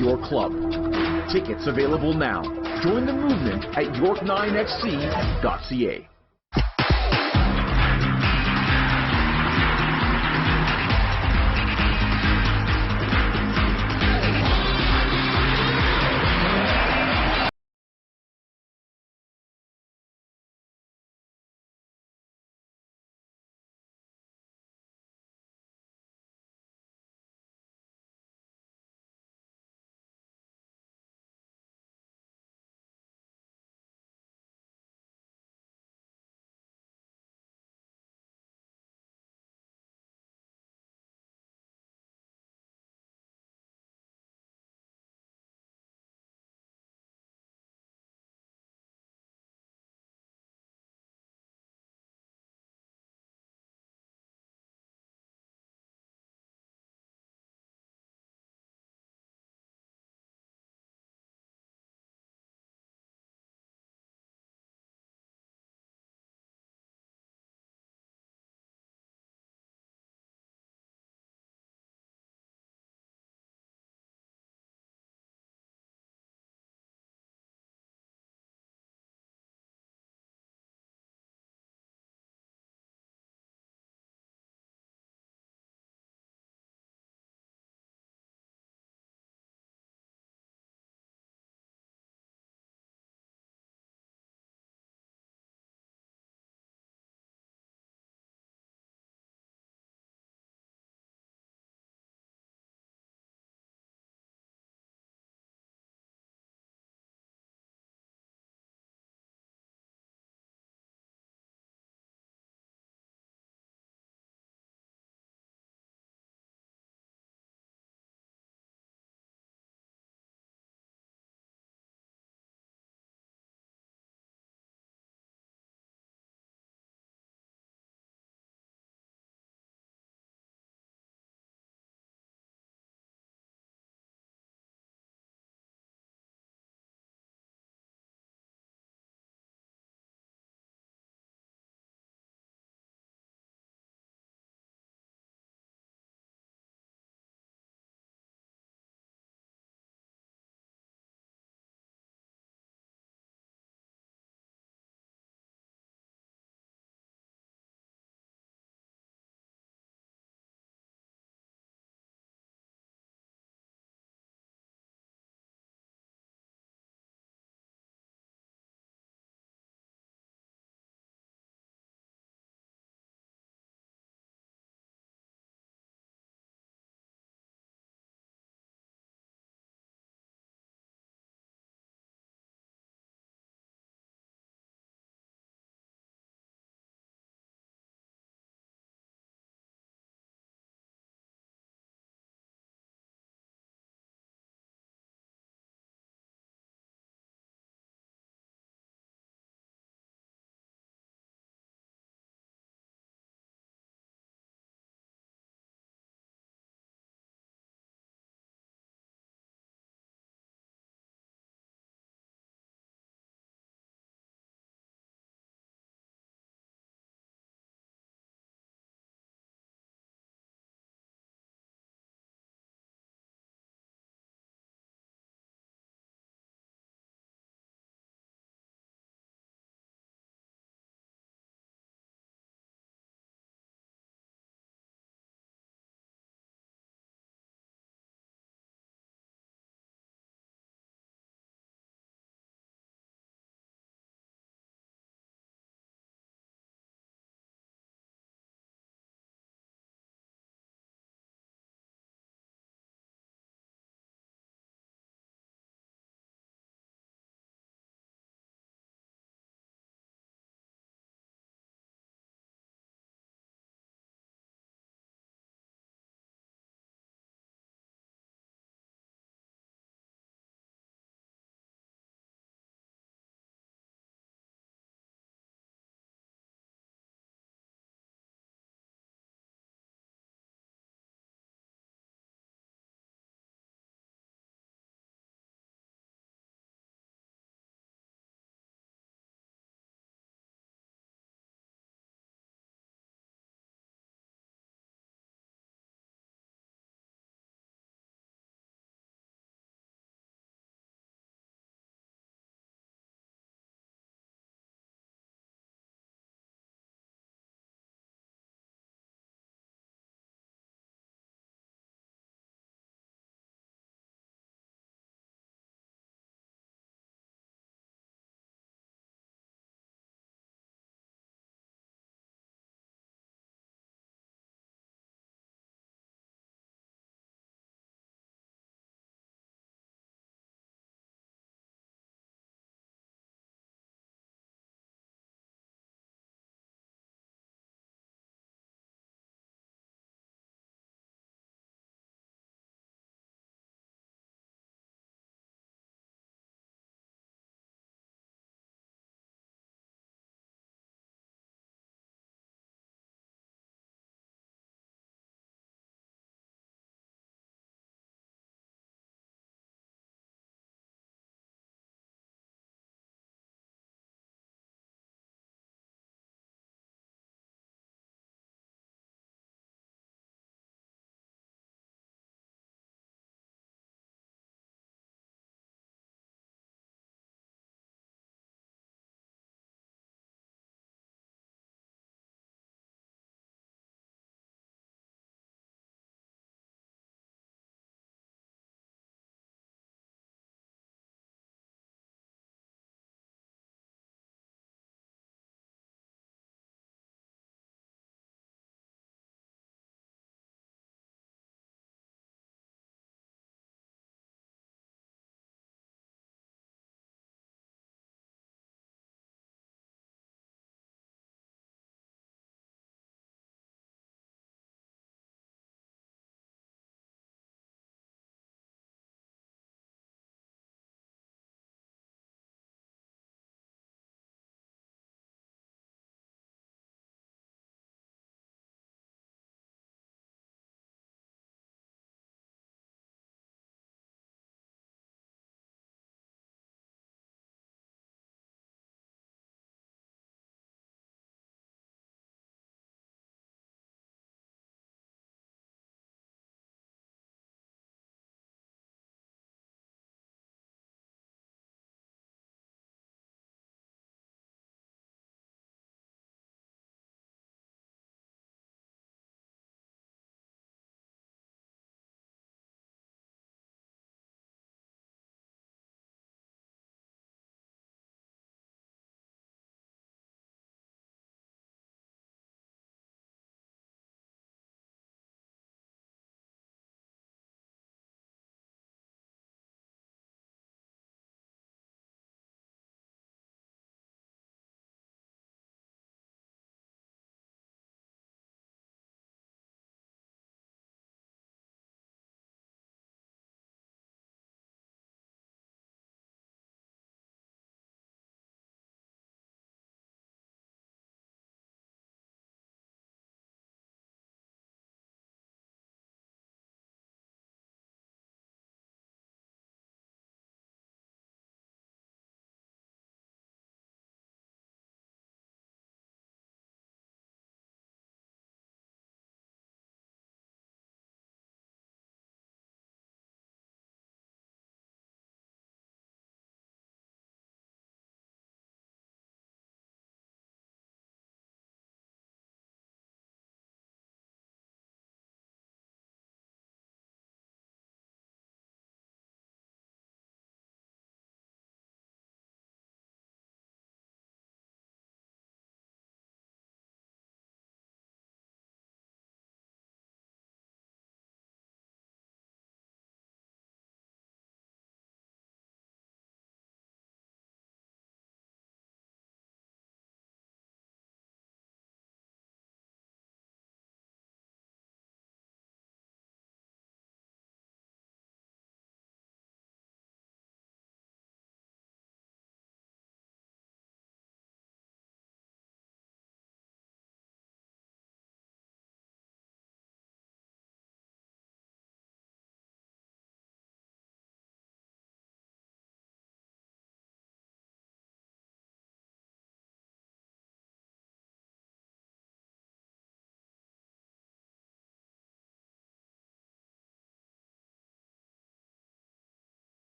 your club. Tickets available now. Join the movement at york9fc.ca.